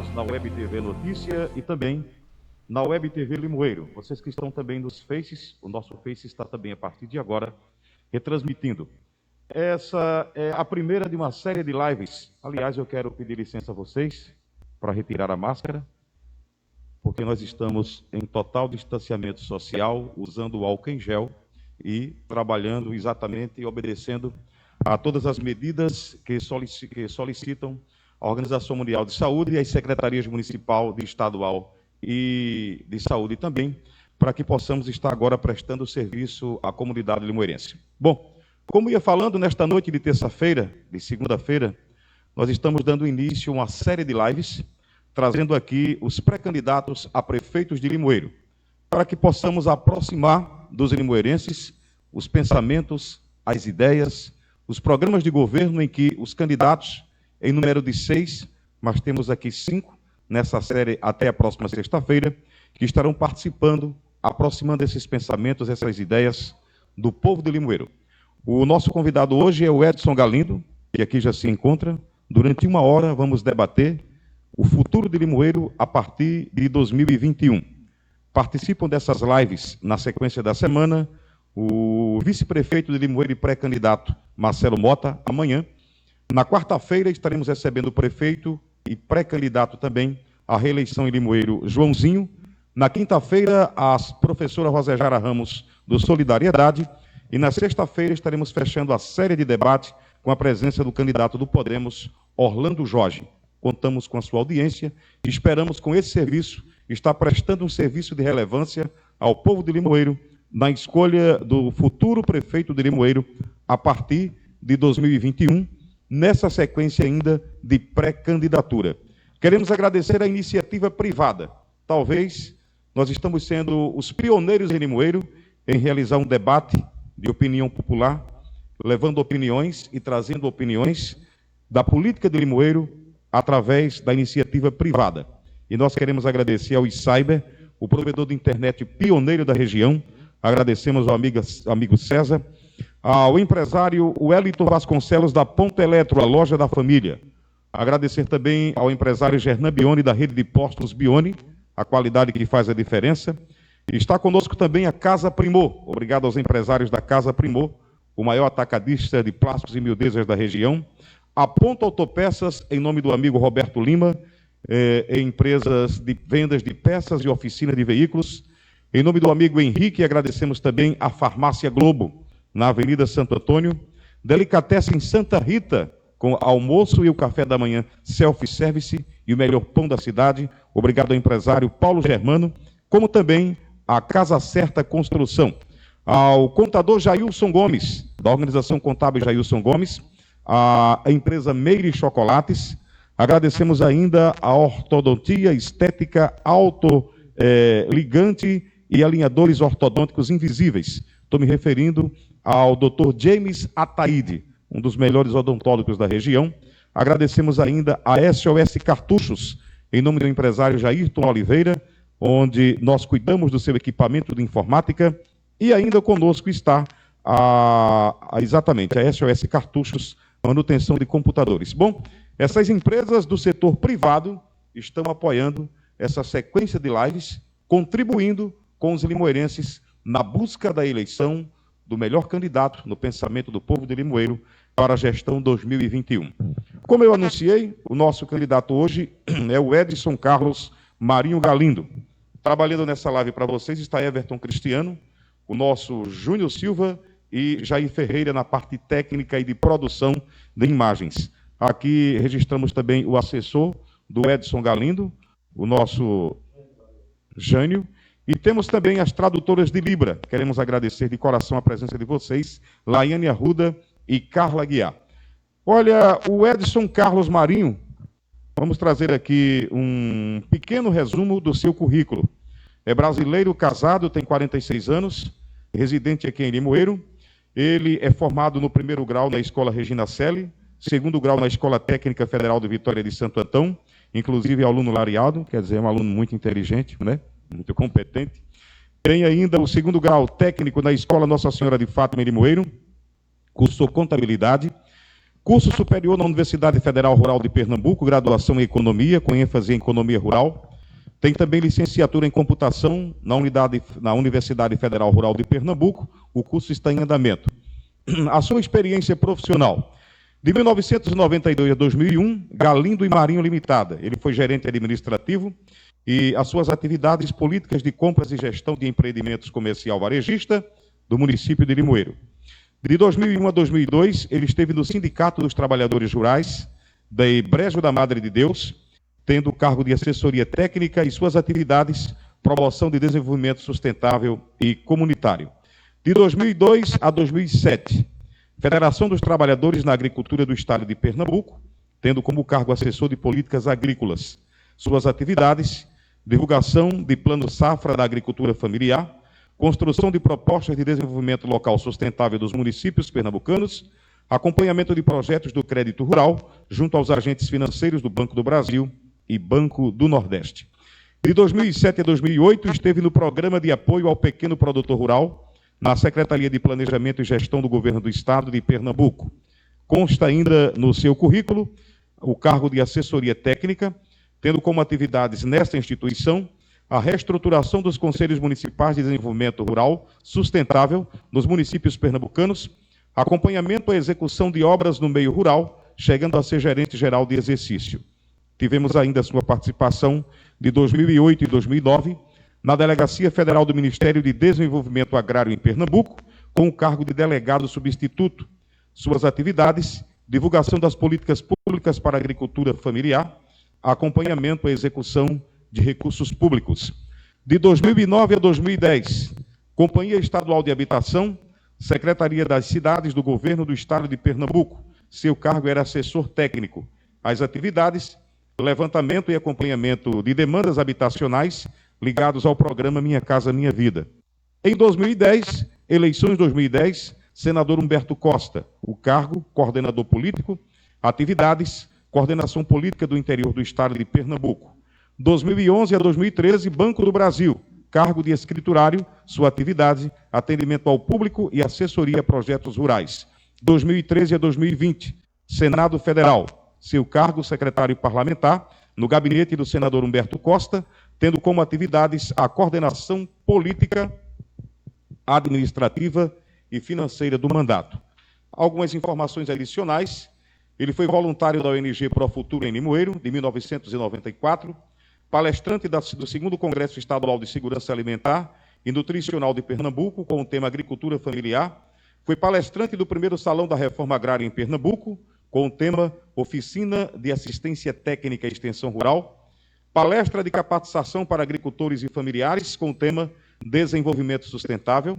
ligados na Web TV Notícia e também na Web TV Limoeiro. Vocês que estão também nos Faces, o nosso Face está também a partir de agora retransmitindo. Essa é a primeira de uma série de lives. Aliás, eu quero pedir licença a vocês para retirar a máscara, porque nós estamos em total distanciamento social, usando o álcool em gel e trabalhando exatamente e obedecendo a todas as medidas que solicitam a Organização Mundial de Saúde e as secretarias municipal, de estadual e de saúde também, para que possamos estar agora prestando serviço à comunidade limoeirense. Bom, como ia falando, nesta noite de terça-feira, de segunda-feira, nós estamos dando início a uma série de lives, trazendo aqui os pré-candidatos a prefeitos de Limoeiro, para que possamos aproximar dos limoeirenses os pensamentos, as ideias, os programas de governo em que os candidatos, em número de 6, mas temos aqui 5, nessa série até a próxima sexta-feira, que estarão participando, aproximando esses pensamentos, essas ideias do povo de Limoeiro. O nosso convidado hoje é o Edson Galindo, que aqui já se encontra. Durante 1 hora vamos debater o futuro de Limoeiro a partir de 2021. Participam dessas lives, na sequência da semana, o vice-prefeito de Limoeiro e pré-candidato Marcelo Mota, amanhã. Na quarta-feira estaremos recebendo o prefeito e pré-candidato também à reeleição em Limoeiro, Joãozinho. Na quinta-feira, a professora Rosejara Ramos, do Solidariedade. E na sexta-feira estaremos fechando a série de debate com a presença do candidato do Podemos, Orlando Jorge. Contamos com a sua audiência e esperamos, com esse serviço, estar prestando um serviço de relevância ao povo de Limoeiro na escolha do futuro prefeito de Limoeiro a partir de 2021, nessa sequência ainda de pré-candidatura. Queremos agradecer a iniciativa privada. Talvez nós estamos sendo os pioneiros em Limoeiro em realizar um debate de opinião popular, levando opiniões e trazendo opiniões da política de Limoeiro através da iniciativa privada. E nós queremos agradecer ao Cyber, o provedor de internet pioneiro da região. Agradecemos ao amigo César, ao empresário Wellington Vasconcelos da Ponto Eletro, a loja da família. Agradecer também ao empresário Gernan Bione, da rede de postos Bione, a qualidade que faz a diferença. Está conosco também a Casa Primor. Obrigado aos empresários da Casa Primor, o maior atacadista de plásticos e miudezas da região. A Ponto Autopeças, em nome do amigo Roberto Lima, empresas de vendas de peças e oficina de veículos. Em nome do amigo Henrique, agradecemos também a Farmácia Globo, na Avenida Santo Antônio. Delicatessen Santa Rita, com almoço e o café da manhã self-service e o melhor pão da cidade. Obrigado ao empresário Paulo Germano, como também a Casa Certa Construção. Ao contador Jailson Gomes, da Organização Contábil Jailson Gomes, a empresa Meire Chocolates. Agradecemos ainda a Ortodontia Estética Autoligante e alinhadores ortodônticos invisíveis. Estou me referindo ao Dr. James Ataíde, um dos melhores odontólogos da região. Agradecemos ainda a SOS Cartuchos, em nome do empresário Jairton Oliveira, onde nós cuidamos do seu equipamento de informática. E ainda conosco está exatamente a SOS Cartuchos, manutenção de computadores. Bom, essas empresas do setor privado estão apoiando essa sequência de lives, contribuindo com os limoeirenses na busca da eleição do melhor candidato no pensamento do povo de Limoeiro para a gestão 2021. Como eu anunciei, o nosso candidato hoje é o Edson Carlos Marinho Galindo. Trabalhando nessa live para vocês está Everton Cristiano, o nosso Júnior Silva e Jair Ferreira na parte técnica e de produção de imagens. Aqui registramos também o assessor do Edson Galindo, o nosso Jânio, e temos também as tradutoras de Libra. Queremos agradecer de coração a presença de vocês, Laiane Arruda e Carla Guiar. Olha, o Edson Carlos Marinho, vamos trazer aqui um pequeno resumo do seu currículo. É brasileiro, casado, tem 46 anos, residente aqui em Limoeiro. Ele é formado no 1º grau na Escola Regina Selle, 2º grau na Escola Técnica Federal de Vitória de Santo Antão, inclusive aluno laureado, quer dizer, é um aluno muito inteligente, né? Muito competente. Tem ainda o 2º grau técnico na Escola Nossa Senhora de Fátima em Limoeiro, cursou contabilidade. Curso superior na Universidade Federal Rural de Pernambuco, graduação em Economia, com ênfase em Economia Rural. Tem também licenciatura em Computação na Universidade Federal Rural de Pernambuco. O curso está em andamento. A sua experiência profissional. De 1992 a 2001, Galindo e Marinho Limitada. Ele foi gerente administrativo e as suas atividades políticas de compras e gestão de empreendimentos comercial varejista do município de Limoeiro. De 2001 a 2002, ele esteve no Sindicato dos Trabalhadores Rurais da Brejo da Madre de Deus, tendo o cargo de assessoria técnica e suas atividades, promoção de desenvolvimento sustentável e comunitário. De 2002 a 2007, Federação dos Trabalhadores na Agricultura do Estado de Pernambuco, tendo como cargo assessor de políticas agrícolas. Suas atividades, divulgação de plano safra da agricultura familiar, construção de propostas de desenvolvimento local sustentável dos municípios pernambucanos, acompanhamento de projetos do crédito rural, junto aos agentes financeiros do Banco do Brasil e Banco do Nordeste. De 2007 a 2008, esteve no Programa de Apoio ao Pequeno Produtor Rural, na Secretaria de Planejamento e Gestão do Governo do Estado de Pernambuco. Consta ainda no seu currículo o cargo de assessoria técnica, tendo como atividades nesta instituição a reestruturação dos Conselhos Municipais de Desenvolvimento Rural Sustentável nos municípios pernambucanos, acompanhamento à execução de obras no meio rural, chegando a ser gerente-geral de exercício. Tivemos ainda sua participação de 2008 e 2009 na Delegacia Federal do Ministério de Desenvolvimento Agrário em Pernambuco, com o cargo de delegado substituto. Suas atividades, divulgação das políticas públicas para a agricultura familiar, acompanhamento à execução de recursos públicos. De 2009 a 2010, Companhia Estadual de Habitação, Secretaria das Cidades do Governo do Estado de Pernambuco. Seu cargo era assessor técnico. As atividades, levantamento e acompanhamento de demandas habitacionais ligados ao programa Minha Casa Minha Vida. Em 2010, eleições 2010, senador Humberto Costa, o cargo, coordenador político, atividades, coordenação política do interior do Estado de Pernambuco. 2011 a 2013, Banco do Brasil, cargo de escriturário, sua atividade, atendimento ao público e assessoria a projetos rurais. 2013 a 2020, Senado Federal, seu cargo, secretário parlamentar, no gabinete do senador Humberto Costa, tendo como atividades a coordenação política, administrativa e financeira do mandato. Algumas informações adicionais. Ele foi voluntário da ONG Pro Futuro em Limoeiro, de 1994, palestrante do 2º Congresso Estadual de Segurança Alimentar e Nutricional de Pernambuco, com o tema Agricultura Familiar. Foi palestrante do 1º Salão da Reforma Agrária em Pernambuco, com o tema Oficina de Assistência Técnica e Extensão Rural. Palestra de capacitação para agricultores e familiares, com o tema Desenvolvimento Sustentável.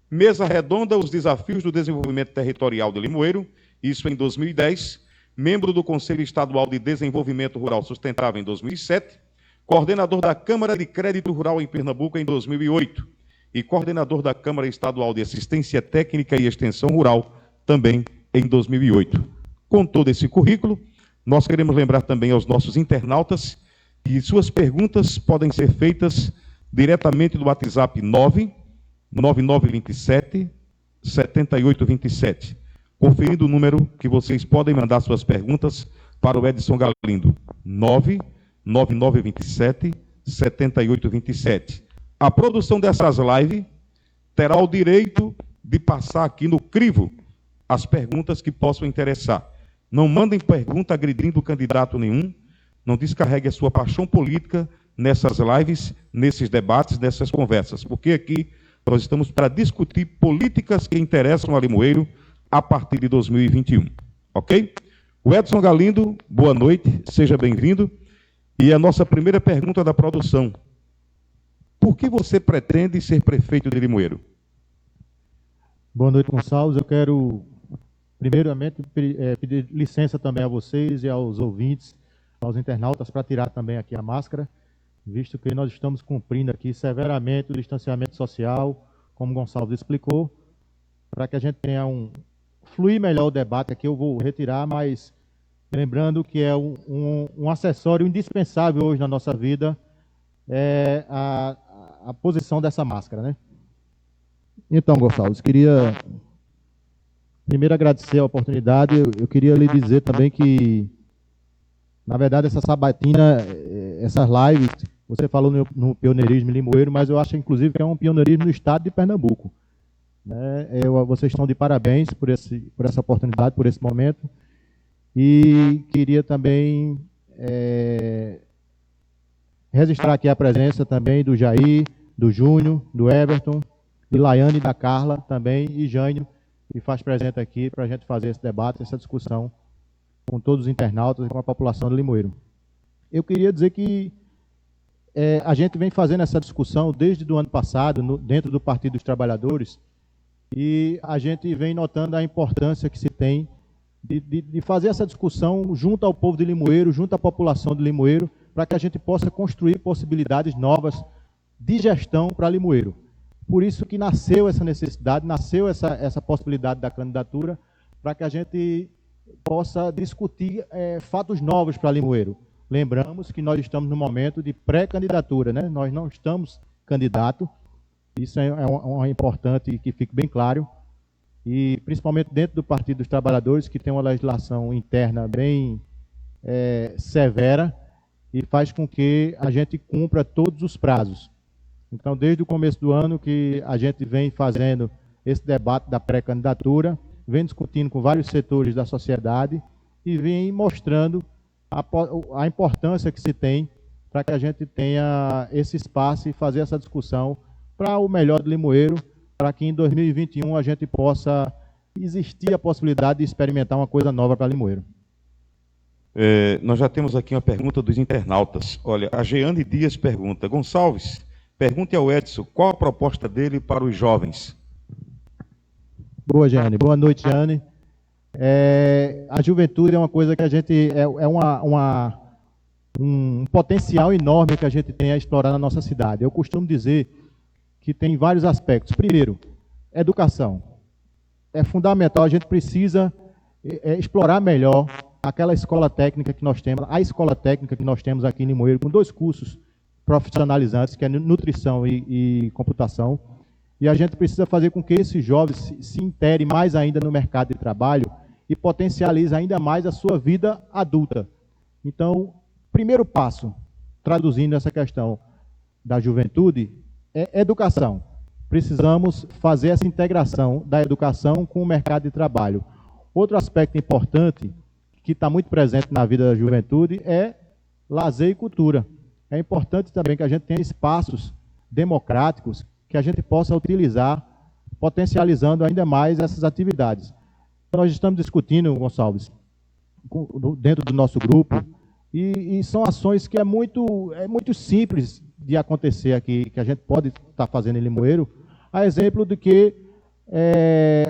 Mesa redonda, os desafios do desenvolvimento territorial de Limoeiro, isso em 2010. Membro do Conselho Estadual de Desenvolvimento Rural Sustentável em 2007. Coordenador da Câmara de Crédito Rural em Pernambuco em 2008 e coordenador da Câmara Estadual de Assistência Técnica e Extensão Rural também em 2008. Com todo esse currículo, nós queremos lembrar também aos nossos internautas que suas perguntas podem ser feitas diretamente do WhatsApp 99927 7827, conferindo o número que vocês podem mandar suas perguntas para o Edson Galindo, 99927 7827. A produção dessas lives terá o direito de passar aqui no crivo as perguntas que possam interessar. Não mandem pergunta agredindo candidato nenhum, não descarregue a sua paixão política nessas lives, nesses debates, nessas conversas, porque aqui nós estamos para discutir políticas que interessam a Limoeiro a partir de 2021, ok? O Edson Galindo, boa noite, seja bem-vindo. E a nossa primeira pergunta da produção: por que você pretende ser prefeito de Limoeiro? Boa noite, Gonçalves. Eu quero, primeiramente, pedir licença também a vocês e aos ouvintes, aos internautas, para tirar também aqui a máscara, visto que nós estamos cumprindo aqui severamente o distanciamento social, como o Gonçalves explicou, para que a gente tenha fluir melhor o debate. Aqui eu vou retirar, mas lembrando que é um acessório indispensável hoje na nossa vida, é a posição dessa máscara, né? Então, Gonçalves, queria Primeiro, agradecer a oportunidade. Eu queria lhe dizer também que, na verdade, essa sabatina, essas lives, você falou no pioneirismo limoeiro, mas eu acho, inclusive, que é um pioneirismo no estado de Pernambuco, né? Vocês estão de parabéns por essa oportunidade, por esse momento. E queria também registrar aqui a presença também do Jair, do Júnior, do Everton, de Laiane, da Carla também, e Jânio, que faz presente aqui para a gente fazer esse debate, essa discussão com todos os internautas e com a população de Limoeiro. Eu queria dizer que a gente vem fazendo essa discussão desde o ano passado, dentro do Partido dos Trabalhadores, e a gente vem notando a importância que se tem de fazer essa discussão junto ao povo de Limoeiro, junto à população de Limoeiro, para que a gente possa construir possibilidades novas de gestão para Limoeiro. Por isso que nasceu essa necessidade, nasceu essa possibilidade da candidatura, para que a gente possa discutir fatos novos para Limoeiro. Lembramos que nós estamos no momento de pré-candidatura, né? Nós não estamos candidato, isso é importante que fique bem claro, e principalmente dentro do Partido dos Trabalhadores, que tem uma legislação interna bem severa e faz com que a gente cumpra todos os prazos. Então, desde o começo do ano que a gente vem fazendo esse debate da pré-candidatura, vem discutindo com vários setores da sociedade e vem mostrando a importância que se tem para que a gente tenha esse espaço e fazer essa discussão para o melhor de Limoeiro, para que em 2021 a gente possa existir a possibilidade de experimentar uma coisa nova para Limoeiro. Nós já temos aqui uma pergunta dos internautas. Olha, a Jeane Dias pergunta: Gonçalves, pergunte ao Edson qual a proposta dele para os jovens. Boa, Jeane. Boa noite, Jeane. A juventude é uma coisa que a gente... um potencial enorme que a gente tem a explorar na nossa cidade. Eu costumo dizer que tem vários aspectos. Primeiro, educação. É fundamental, a gente precisa explorar melhor aquela escola técnica que nós temos, a escola técnica que nós temos aqui em Limoeiro, com 2 cursos profissionalizantes, que é nutrição e computação. E a gente precisa fazer com que esses jovens se interem mais ainda no mercado de trabalho e potencialize ainda mais a sua vida adulta. Então, primeiro passo, traduzindo essa questão da juventude, é educação. Precisamos fazer essa integração da educação com o mercado de trabalho. Outro aspecto importante, que está muito presente na vida da juventude, é lazer e cultura. É importante também que a gente tenha espaços democráticos que a gente possa utilizar, potencializando ainda mais essas atividades. Nós estamos discutindo, Gonçalves, dentro do nosso grupo, e são ações que é muito simples de acontecer aqui, que a gente pode estar fazendo em Limoeiro, a exemplo de que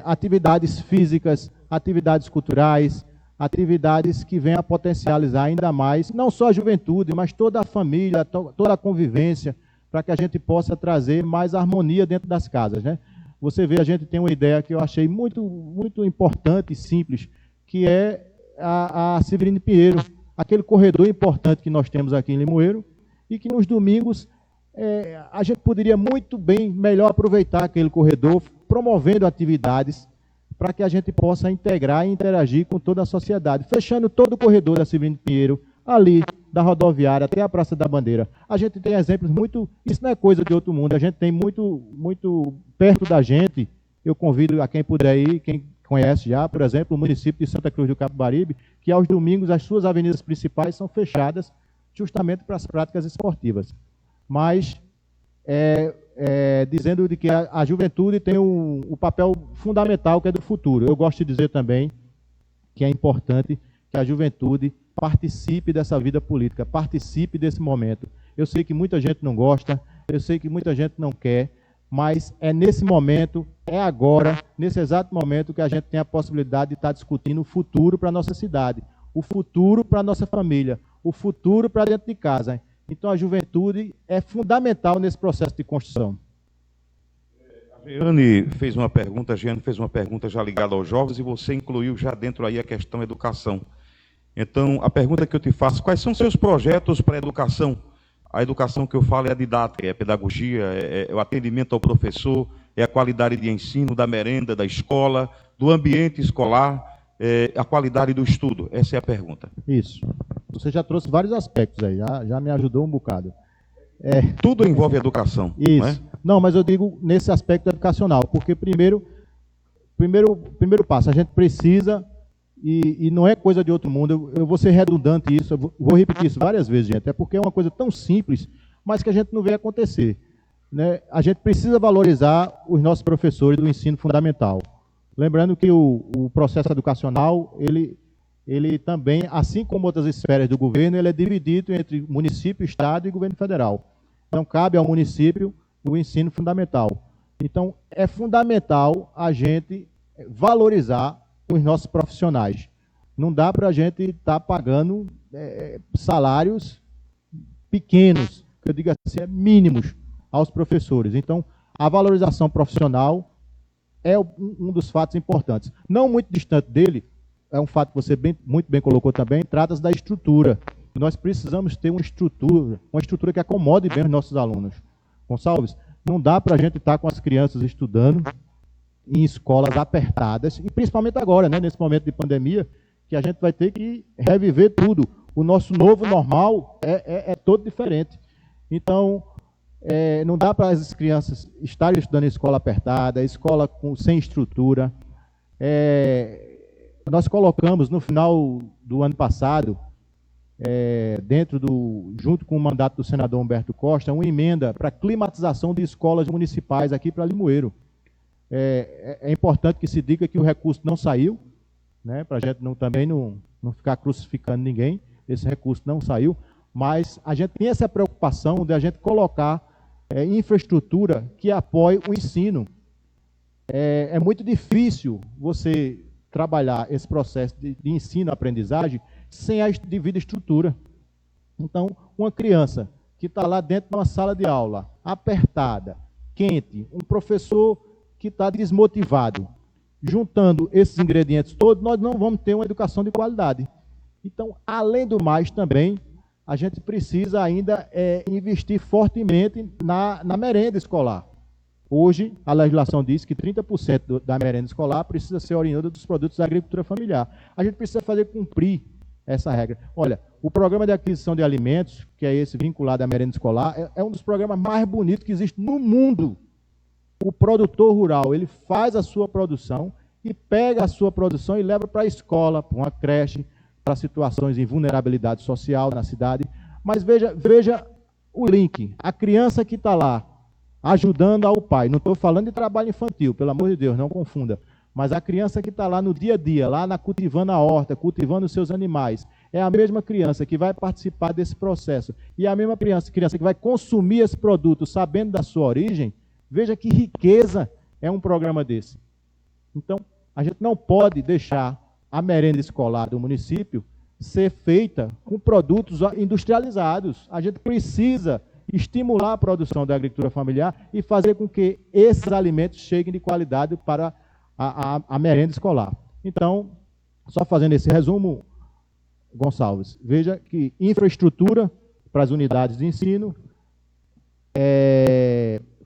atividades físicas, atividades culturais, atividades que venham a potencializar ainda mais, não só a juventude, mas toda a família, toda a convivência, para que a gente possa trazer mais harmonia dentro das casas, né? Você vê, a gente tem uma ideia que eu achei muito importante e simples, que é a Severino Pinheiro, aquele corredor importante que nós temos aqui em Limoeiro, e que nos domingos a gente poderia muito bem, melhor aproveitar aquele corredor, promovendo atividades para que a gente possa integrar e interagir com toda a sociedade, fechando todo o corredor da Severino Pinheiro, ali da rodoviária até a Praça da Bandeira. A gente tem exemplos isso não é coisa de outro mundo, a gente tem muito perto da gente. Eu convido a quem puder ir, quem conhece já, por exemplo, o município de Santa Cruz do Capibaribe, que aos domingos as suas avenidas principais são fechadas justamente para as práticas esportivas. Mas dizendo de que a juventude tem o papel fundamental que é do futuro. Eu gosto de dizer também que é importante que a juventude participe dessa vida política, participe desse momento. Eu sei que muita gente não gosta, eu sei que muita gente não quer, mas é nesse momento, é agora, nesse exato momento que a gente tem a possibilidade de estar discutindo o futuro para a nossa cidade, o futuro para a nossa família, o futuro para dentro de casa. Então a juventude é fundamental nesse processo de construção. A Jeane fez uma pergunta já ligada aos jovens e você incluiu já dentro aí a questão educação. Então, a pergunta que eu te faço: quais são seus projetos para a educação? A educação que eu falo é a didática, é a pedagogia, é o atendimento ao professor, é a qualidade de ensino, da merenda, da escola, do ambiente escolar, a qualidade do estudo? Essa é a pergunta. Isso. Você já trouxe vários aspectos aí, já me ajudou um bocado. Tudo envolve educação. Isso. Não, mas eu digo nesse aspecto educacional, porque primeiro passo, a gente precisa, e não é coisa de outro mundo, eu vou ser redundante isso, eu vou repetir isso várias vezes, gente, é porque é uma coisa tão simples, mas que a gente não vê acontecer. Né? A gente precisa valorizar os nossos professores do ensino fundamental. Lembrando que o processo educacional, ele também, assim como outras esferas do governo, ele é dividido entre município, estado e governo federal. Então, cabe ao município o ensino fundamental. Então, é fundamental a gente valorizar os nossos profissionais. Não dá para a gente estar pagando salários pequenos, que eu digo assim, mínimos aos professores. Então, a valorização profissional é um dos fatos importantes. Não muito distante dele, é um fato que você muito bem colocou também, trata-se da estrutura. Nós precisamos ter uma estrutura que acomode bem os nossos alunos. Gonçalves, não dá para a gente estar com as crianças estudando em escolas apertadas, e principalmente agora, né, nesse momento de pandemia, que a gente vai ter que reviver tudo. O nosso novo normal é todo diferente. Então, não dá para as crianças estarem estudando em escola apertada, escola sem estrutura. Nós colocamos no final do ano passado, junto com o mandato do senador Humberto Costa, uma emenda para climatização de escolas municipais aqui para Limoeiro. É importante que se diga que o recurso não saiu, né, para a gente também não ficar crucificando ninguém, esse recurso não saiu, mas a gente tem essa preocupação de a gente colocar infraestrutura que apoie o ensino. É muito difícil você trabalhar esse processo de ensino-aprendizagem sem a devida estrutura. Então, uma criança que está lá dentro de uma sala de aula, apertada, quente, um professor que está desmotivado, juntando esses ingredientes todos, nós não vamos ter uma educação de qualidade. Então, além do mais, também, a gente precisa ainda investir fortemente na merenda escolar. Hoje, a legislação diz que 30% da merenda escolar precisa ser oriunda dos produtos da agricultura familiar. A gente precisa fazer cumprir essa regra. Olha, o programa de aquisição de alimentos, que é esse vinculado à merenda escolar, é um dos programas mais bonitos que existe no mundo. O produtor rural, ele faz a sua produção e pega a sua produção e leva para a escola, para uma creche, para situações de vulnerabilidade social na cidade. Mas veja o link. A criança que está lá, ajudando ao pai. Não estou falando de trabalho infantil, pelo amor de Deus, não confunda. Mas a criança que está lá no dia a dia, lá cultivando a horta, cultivando os seus animais, é a mesma criança que vai participar desse processo. E a mesma criança que vai consumir esse produto sabendo da sua origem. Veja que riqueza é um programa desse. Então, a gente não pode deixar a merenda escolar do município ser feita com produtos industrializados. A gente precisa estimular a produção da agricultura familiar e fazer com que esses alimentos cheguem de qualidade para a merenda escolar. Então, só fazendo esse resumo, Gonçalves, veja que infraestrutura para as unidades de ensino,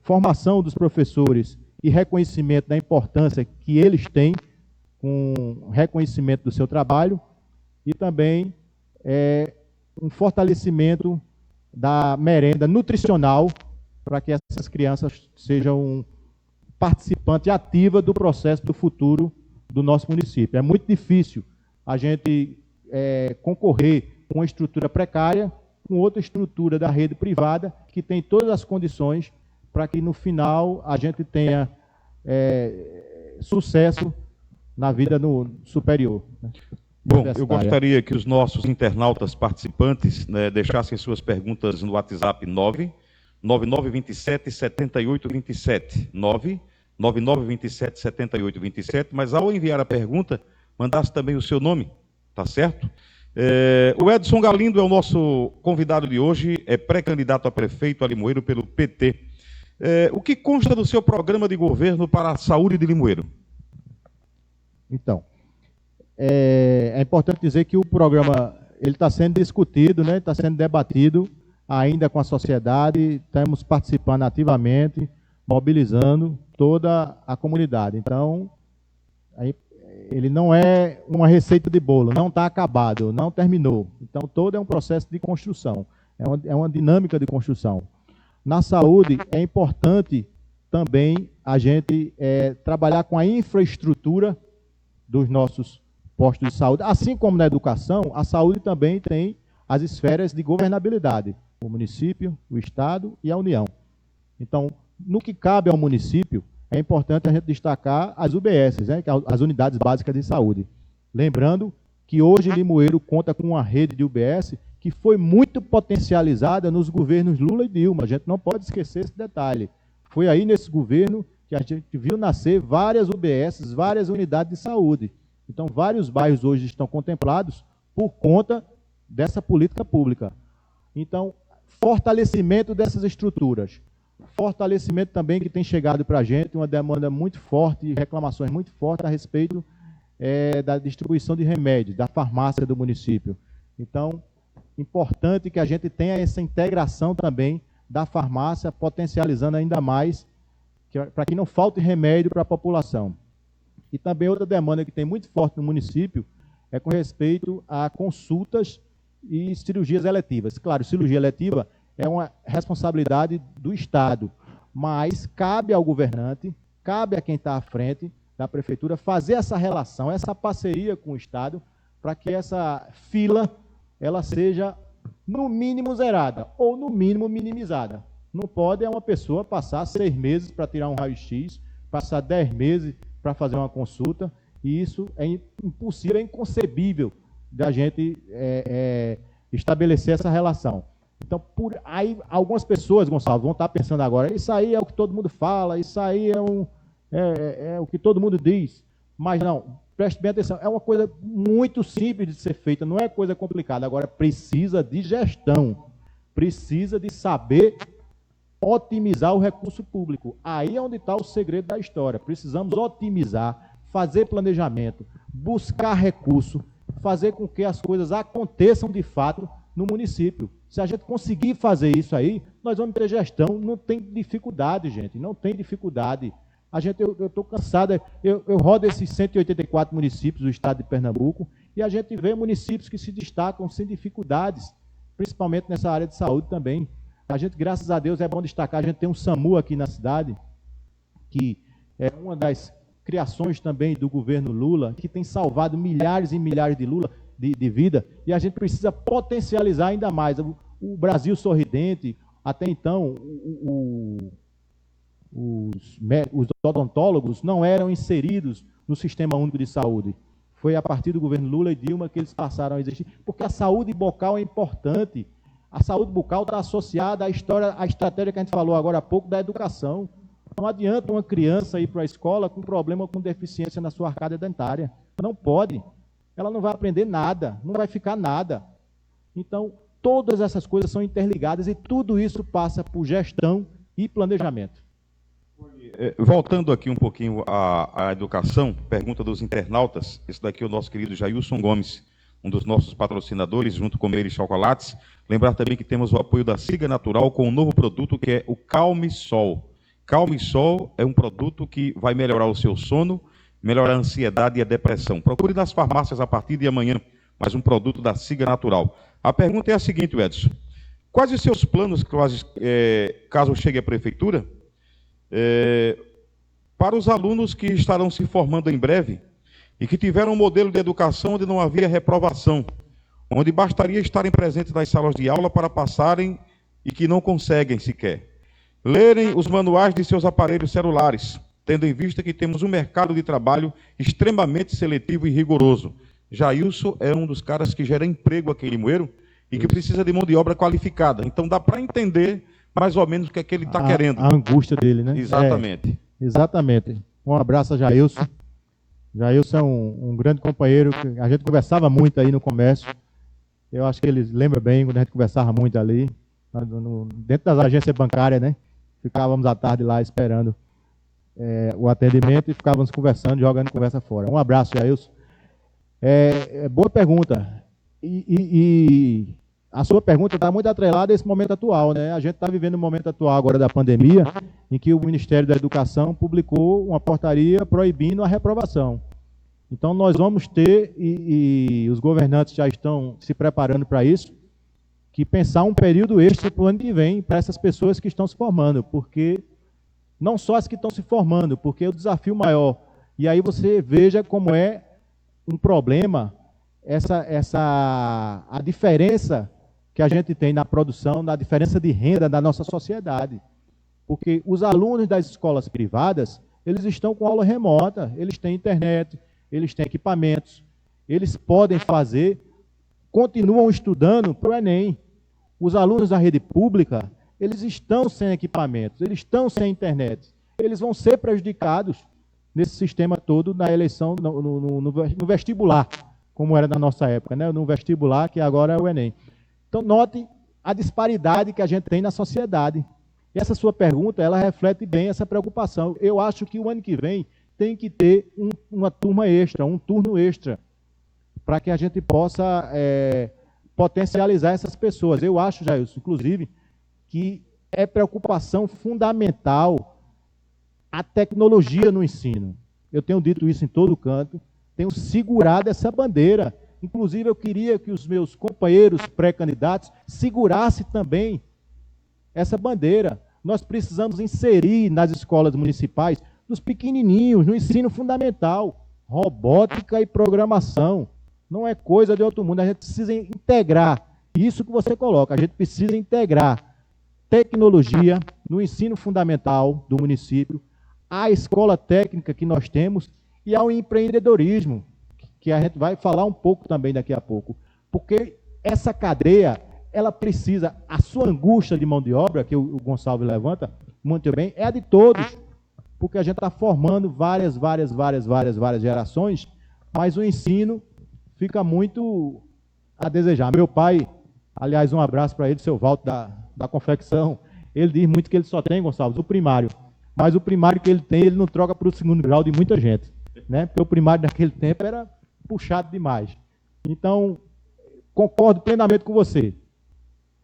formação dos professores e reconhecimento da importância que eles têm com reconhecimento do seu trabalho e também um fortalecimento da merenda nutricional para que essas crianças sejam participantes ativas do processo do futuro do nosso município. É muito difícil a gente concorrer com uma estrutura precária com outra estrutura da rede privada que tem todas as condições para que no final a gente tenha sucesso na vida no superior. Né? Bom, eu gostaria que os nossos internautas participantes deixassem suas perguntas no WhatsApp 99927-7827, 99927-7827, mas ao enviar a pergunta, mandasse também o seu nome, tá certo? O Edson Galindo é o nosso convidado de hoje, é pré-candidato a prefeito a Limoeiro pelo PT. O que consta do seu programa de governo para a saúde de Limoeiro? Então, é importante dizer que o programa está sendo discutido, né, está sendo debatido ainda com a sociedade, estamos participando ativamente, mobilizando toda a comunidade. Então, ele não é uma receita de bolo, não está acabado, não terminou. Então, todo é um processo de construção, é uma dinâmica de construção. Na saúde, é importante também a gente trabalhar com a infraestrutura dos nossos postos de saúde. Assim como na educação, a saúde também tem as esferas de governabilidade, o município, o Estado e a União. Então, no que cabe ao município, é importante a gente destacar as UBSs, né, as Unidades Básicas de Saúde. Lembrando que hoje Limoeiro conta com uma rede de UBS que foi muito potencializada nos governos Lula e Dilma. A gente não pode esquecer esse detalhe. Foi aí nesse governo que a gente viu nascer várias UBSs, várias unidades de saúde. Então, vários bairros hoje estão contemplados por conta dessa política pública. Então, fortalecimento dessas estruturas. Fortalecimento também que tem chegado para a gente, uma demanda muito forte, reclamações muito fortes a respeito da distribuição de remédios, da farmácia do município. Então, importante que a gente tenha essa integração também da farmácia, potencializando ainda mais, para que não falte remédio para a população. E também outra demanda que tem muito forte no município é com respeito a consultas e cirurgias eletivas. Claro, cirurgia eletiva é uma responsabilidade do Estado, mas cabe ao governante, cabe a quem está à frente da prefeitura fazer essa relação, essa parceria com o Estado, para que essa fila ela seja, no mínimo, zerada, ou no mínimo minimizada. Não pode uma pessoa passar 6 meses para tirar um raio-x, passar 10 meses para fazer uma consulta, e isso é impossível, é inconcebível da gente estabelecer essa relação. Então, por aí, algumas pessoas, Gonçalo, vão estar pensando agora, isso aí é o que todo mundo fala, isso aí é o que todo mundo diz. Mas não, preste bem atenção, é uma coisa muito simples de ser feita, não é coisa complicada. Agora, precisa de gestão, precisa de saber otimizar o recurso público. Aí é onde está o segredo da história. Precisamos otimizar, fazer planejamento, buscar recurso, fazer com que as coisas aconteçam de fato no município. Se a gente conseguir fazer isso aí, nós vamos ter gestão, não tem dificuldade, gente, não tem dificuldade. Eu estou cansado, eu rodo esses 184 municípios do estado de Pernambuco e a gente vê municípios que se destacam sem dificuldades, principalmente nessa área de saúde também. A gente, graças a Deus, é bom destacar, a gente tem um SAMU aqui na cidade, que é uma das criações também do governo Lula, que tem salvado milhares e milhares de vida, e a gente precisa potencializar ainda mais. O Brasil Sorridente, até então, os odontólogos não eram inseridos no Sistema Único de Saúde. Foi a partir do governo Lula e Dilma que eles passaram a existir, porque a saúde bucal é importante. A saúde bucal está associada à estratégia que a gente falou agora há pouco da educação. Não adianta uma criança ir para a escola com problema com deficiência na sua arcada dentária. Não pode. Ela não vai aprender nada, não vai ficar nada. Então, todas essas coisas são interligadas e tudo isso passa por gestão e planejamento. Voltando aqui um pouquinho à educação, pergunta dos internautas, esse daqui é o nosso querido Jailson Gomes, um dos nossos patrocinadores, junto com ele Chocolates. Lembrar também que temos o apoio da Siga Natural com um novo produto que é o Calme Sol. Calme Sol é um produto que vai melhorar o seu sono, melhorar a ansiedade e a depressão. Procure nas farmácias a partir de amanhã, mais um produto da Siga Natural. A pergunta é a seguinte, Edson. Quais os seus planos, caso chegue à prefeitura, para os alunos que estarão se formando em breve e que tiveram um modelo de educação onde não havia reprovação, onde bastaria estarem presentes nas salas de aula para passarem e que não conseguem sequer lerem os manuais de seus aparelhos celulares, tendo em vista que temos um mercado de trabalho extremamente seletivo e rigoroso. Jailson é um dos caras que gera emprego aqui em Limoeiro e que precisa de mão de obra qualificada. Então dá para entender mais ou menos o que é que ele está querendo. A angústia dele, né? Exatamente. Exatamente. Um abraço a Jailson. Jailson é um grande companheiro, que a gente conversava muito aí no comércio. Eu acho que ele lembra bem quando a gente conversava muito ali, dentro das agências bancárias, né? Ficávamos à tarde lá esperando o atendimento e ficávamos conversando, jogando conversa fora. Um abraço, Jailson. Boa pergunta. E a sua pergunta está muito atrelada a esse momento atual, né? A gente está vivendo um momento atual agora da pandemia, em que o Ministério da Educação publicou uma portaria proibindo a reprovação. Então, nós vamos ter, e os governantes já estão se preparando para isso, que pensar um período extra para o ano que vem, para essas pessoas que estão se formando, porque não só as que estão se formando, porque é o desafio maior. E aí você veja como é um problema a diferença que a gente tem na produção, na diferença de renda da nossa sociedade. Porque os alunos das escolas privadas, eles estão com aula remota, eles têm internet, eles têm equipamentos, eles podem fazer, continuam estudando para o Enem. Os alunos da rede pública, eles estão sem equipamentos, eles estão sem internet. Eles vão ser prejudicados nesse sistema todo na eleição, no vestibular, como era na nossa época, né? No vestibular, que agora é o Enem. Então, note a disparidade que a gente tem na sociedade. E essa sua pergunta, ela reflete bem essa preocupação. Eu acho que o ano que vem tem que ter uma turma extra, um turno extra, para que a gente possa potencializar essas pessoas. Eu acho, Jailson, inclusive, que é preocupação fundamental a tecnologia no ensino. Eu tenho dito isso em todo canto, tenho segurado essa bandeira. Inclusive, eu queria que os meus companheiros pré-candidatos segurassem também essa bandeira. Nós precisamos inserir nas escolas municipais, nos pequenininhos, no ensino fundamental, robótica e programação. Não é coisa de outro mundo, a gente precisa integrar isso que você coloca, a gente precisa integrar tecnologia no ensino fundamental do município, à escola técnica que nós temos e ao empreendedorismo, que a gente vai falar um pouco também daqui a pouco. Porque essa cadeia, ela precisa, a sua angústia de mão de obra, que o Gonçalves levanta muito bem, é a de todos, porque a gente está formando várias gerações, mas o ensino fica muito a desejar. Meu pai, aliás, um abraço para ele, seu Walter da confecção, ele diz muito que ele só tem, Gonçalves, o primário, mas o primário que ele tem, ele não troca para o segundo grau de muita gente, né? Porque o primário naquele tempo era puxado demais. Então, concordo plenamente com você,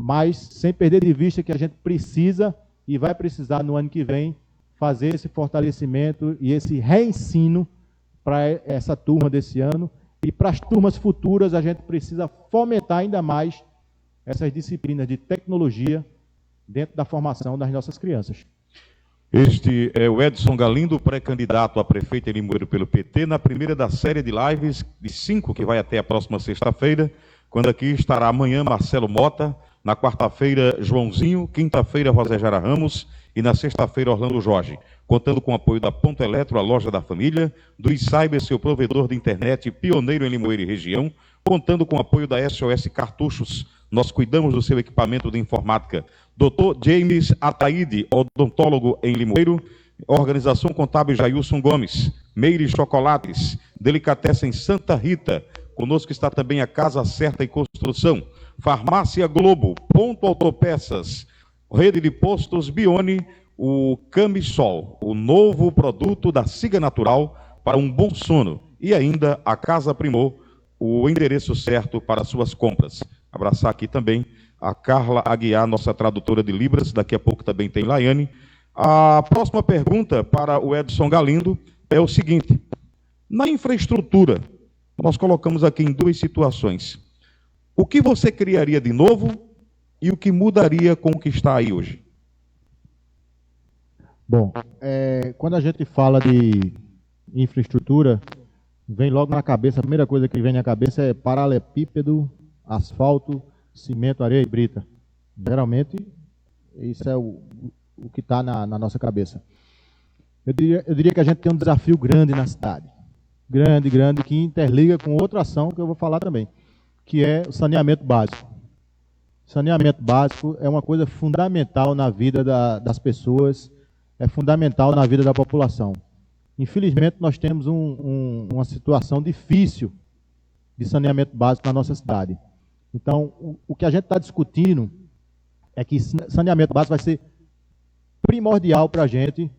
mas sem perder de vista que a gente precisa e vai precisar no ano que vem fazer esse fortalecimento e esse reensino para essa turma desse ano, e para as turmas futuras a gente precisa fomentar ainda mais essas disciplinas de tecnologia dentro da formação das nossas crianças. Este é o Edson Galindo, pré-candidato a prefeito em Limoeiro pelo PT, na primeira da série de lives de 5, que vai até a próxima sexta-feira, quando aqui estará amanhã Marcelo Mota, na quarta-feira Joãozinho, quinta-feira José Jara Ramos e na sexta-feira Orlando Jorge, contando com o apoio da Ponto Eletro, a loja da família, do Cyber, seu provedor de internet pioneiro em Limoeiro e região, contando com o apoio da SOS Cartuchos. Nós cuidamos do seu equipamento de informática. Dr. James Ataíde, odontólogo em Limoeiro, Organização Contábil Jailson Gomes, Meire Chocolates, Delicatessen Santa Rita, conosco está também a Casa Certa e Construção, Farmácia Globo, Ponto Autopeças, Rede de Postos Bione, o Camisol, o novo produto da Siga Natural para um bom sono, e ainda a Casa Primor, o endereço certo para suas compras. Abraçar aqui também a Carla Aguiar, nossa tradutora de Libras, daqui a pouco também tem Laiane. A próxima pergunta para o Edson Galindo é o seguinte: na infraestrutura, nós colocamos aqui em duas situações. O que você criaria de novo e o que mudaria com o que está aí hoje? Bom, quando a gente fala de infraestrutura, vem logo na cabeça, a primeira coisa que vem na cabeça é paralelepípedo, asfalto, cimento, areia e brita. Geralmente, isso é o que está na nossa cabeça. Eu diria que a gente tem um desafio grande na cidade. Grande, que interliga com outra ação que eu vou falar também, que é o saneamento básico. Saneamento básico é uma coisa fundamental na vida das pessoas, é fundamental na vida da população. Infelizmente, nós temos uma situação difícil de saneamento básico na nossa cidade. Então, o que a gente está discutindo é que saneamento básico vai ser primordial para a gente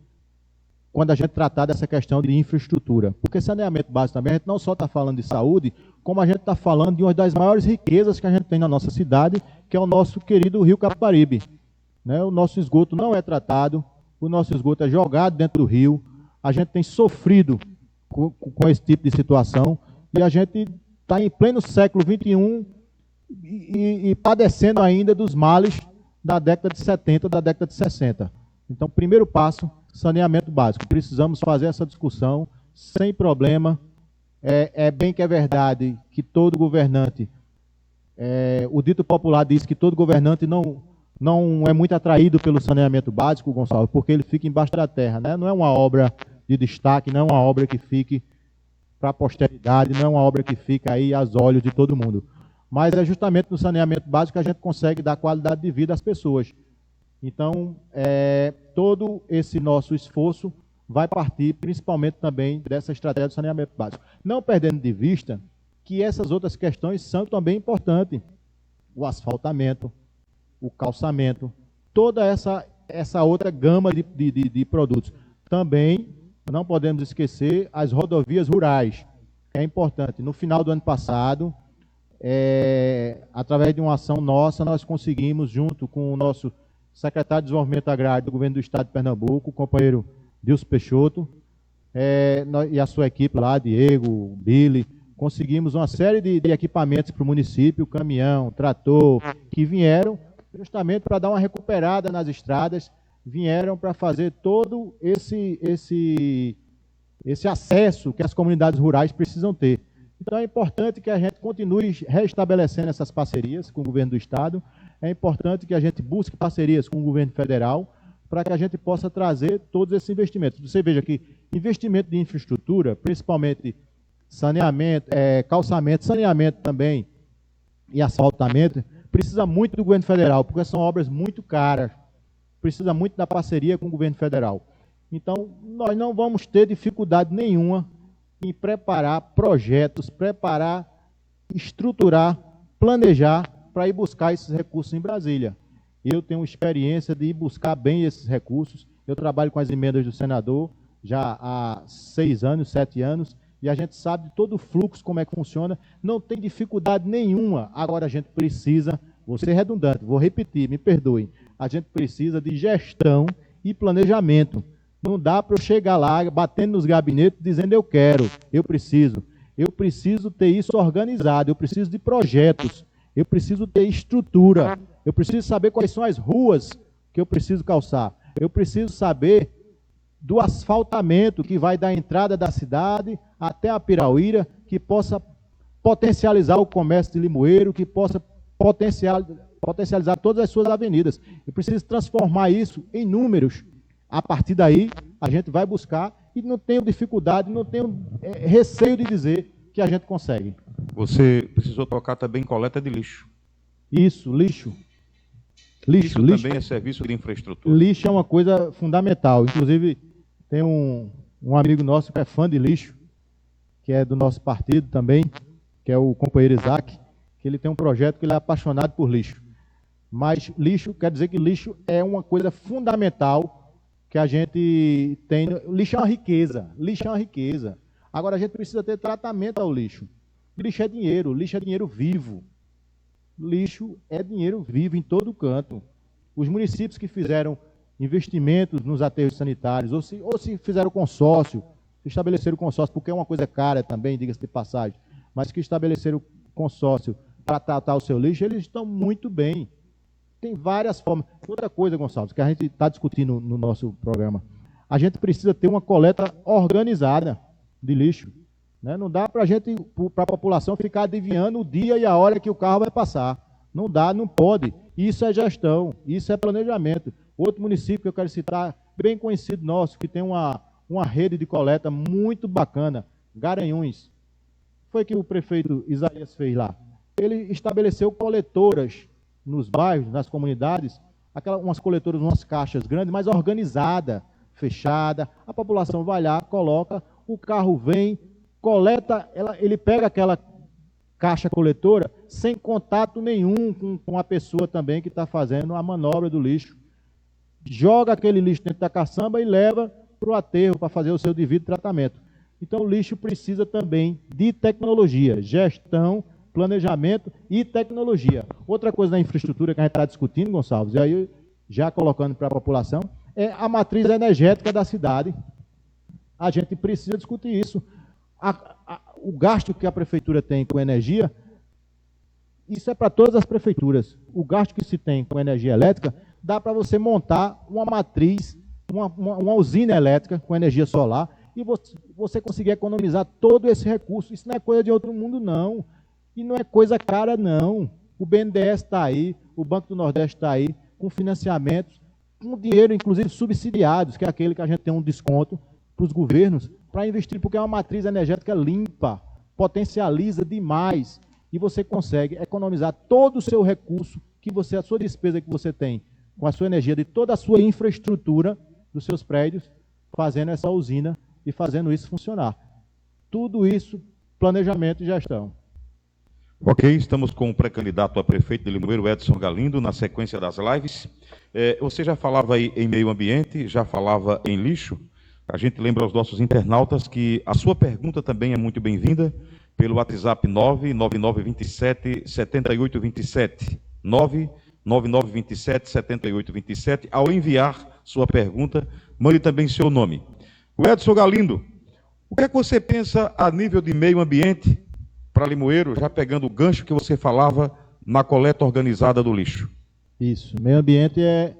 quando a gente tratar dessa questão de infraestrutura. Porque saneamento básico também, a gente não só está falando de saúde, como a gente está falando de uma das maiores riquezas que a gente tem na nossa cidade, que é o nosso querido Rio Capibaribe. Né? O nosso esgoto não é tratado, o nosso esgoto é jogado dentro do rio, a gente tem sofrido com esse tipo de situação, e a gente está em pleno século XXI e padecendo ainda dos males da década de 70, da década de 60. Então, primeiro passo, saneamento básico. Precisamos fazer essa discussão sem problema. É bem que é verdade que todo governante, o dito popular diz que todo governante não é muito atraído pelo saneamento básico, Gonçalo, porque ele fica embaixo da terra, né? Não é uma obra de destaque, não é uma obra que fique para a posteridade, não é uma obra que fica aí aos olhos de todo mundo. Mas é justamente no saneamento básico que a gente consegue dar qualidade de vida às pessoas. Então, todo esse nosso esforço vai partir principalmente também dessa estratégia do saneamento básico. Não perdendo de vista que essas outras questões são também importantes. O asfaltamento, o calçamento, toda essa outra gama de produtos. Também não podemos esquecer as rodovias rurais. É importante. No final do ano passado, através de uma ação nossa, nós conseguimos, junto com o nosso secretário de Desenvolvimento Agrário do Governo do Estado de Pernambuco, o companheiro Dilson Peixoto, e a sua equipe lá, Diego, Billy, conseguimos uma série de equipamentos para o município, caminhão, trator, que vieram justamente para dar uma recuperada nas estradas, vieram para fazer todo esse acesso que as comunidades rurais precisam ter. Então é importante que a gente continue restabelecendo essas parcerias com o governo do Estado, é importante que a gente busque parcerias com o governo federal, para que a gente possa trazer todos esses investimentos. Você veja que investimento de infraestrutura, principalmente saneamento, calçamento, saneamento também e asfaltamento, precisa muito do governo federal, porque são obras muito caras, precisa muito da parceria com o governo federal. Então, nós não vamos ter dificuldade nenhuma em preparar projetos, estruturar, planejar para ir buscar esses recursos em Brasília. Eu tenho experiência de ir buscar bem esses recursos. Eu trabalho com as emendas do senador já há 6 anos, 7 anos, e a gente sabe de todo o fluxo, como é que funciona. Não tem dificuldade nenhuma. Agora a gente precisa, vou ser redundante, vou repetir, me perdoem, a gente precisa de gestão e planejamento. Não dá para eu chegar lá, batendo nos gabinetes, dizendo eu quero, eu preciso. Eu preciso ter isso organizado, eu preciso de projetos, eu preciso ter estrutura, eu preciso saber quais são as ruas que eu preciso calçar, eu preciso saber do asfaltamento que vai da entrada da cidade até a Pirauíra, que possa potencializar o comércio de Limoeiro, que possa potencializar todas as suas avenidas. Eu preciso transformar isso em números. A partir daí, a gente vai buscar e não tenho dificuldade, não tenho receio de dizer que a gente consegue. Você precisou tocar também coleta de lixo. Isso, lixo. Lixo também é serviço de infraestrutura. Lixo é uma coisa fundamental. Inclusive, tem um amigo nosso que é fã de lixo, que é do nosso partido também, que é o companheiro Isaac, que ele tem um projeto que ele é apaixonado por lixo. Mas lixo, quer dizer que lixo é uma coisa fundamental que a gente tem. Lixo é uma riqueza, lixo é uma riqueza. Agora a gente precisa ter tratamento ao lixo. Lixo é dinheiro vivo. Lixo é dinheiro vivo em todo canto. Os municípios que fizeram investimentos nos aterros sanitários, ou se fizeram consórcio, estabeleceram consórcio, porque é uma coisa cara também, diga-se de passagem, mas que estabeleceram consórcio para tratar o seu lixo, eles estão muito bem. Tem várias formas. Outra coisa, Gonçalves, que a gente está discutindo no nosso programa, a gente precisa ter uma coleta organizada de lixo. Né? Não dá para a população ficar adivinhando o dia e a hora que o carro vai passar. Não dá, não pode. Isso é gestão, isso é planejamento. Outro município que eu quero citar, bem conhecido nosso, que tem uma rede de coleta muito bacana, Garanhuns. Foi que o prefeito Isaías fez lá. Ele estabeleceu coletoras nos bairros, nas comunidades, umas coletoras, umas caixas grandes, mas organizada, fechada. A população vai lá, coloca, o carro vem, coleta, ele pega aquela caixa coletora sem contato nenhum com a pessoa também que está fazendo a manobra do lixo. Joga aquele lixo dentro da caçamba e leva para o aterro para fazer o seu devido tratamento. Então o lixo precisa também de tecnologia, gestão, planejamento e tecnologia. Outra coisa da infraestrutura que a gente está discutindo, Gonçalves, e aí já colocando para a população, é a matriz energética da cidade. A gente precisa discutir isso. O gasto que a prefeitura tem com energia, isso é para todas as prefeituras. O gasto que se tem com energia elétrica, dá para você montar uma matriz, uma usina elétrica com energia solar, e você conseguir economizar todo esse recurso. Isso não é coisa de outro mundo, não. E não é coisa cara, não. O BNDES está aí, o Banco do Nordeste está aí, com financiamentos, com dinheiro, inclusive, subsidiados, que é aquele que a gente tem um desconto para os governos, para investir, porque é uma matriz energética limpa, potencializa demais, e você consegue economizar todo o seu recurso, a sua despesa que você tem, com a sua energia, de toda a sua infraestrutura dos seus prédios, fazendo essa usina e fazendo isso funcionar. Tudo isso, planejamento e gestão. Ok, estamos com o pré-candidato a prefeito de Limoeiro, Edson Galindo, na sequência das lives. Você já falava aí em meio ambiente, já falava em lixo. A gente lembra aos nossos internautas que a sua pergunta também é muito bem-vinda pelo WhatsApp 99927-7827. 99927-7827. Ao enviar sua pergunta, mande também seu nome. O Edson Galindo, o que é que você pensa a nível de meio ambiente para Limoeiro, já pegando o gancho que você falava na coleta organizada do lixo? Isso, meio ambiente é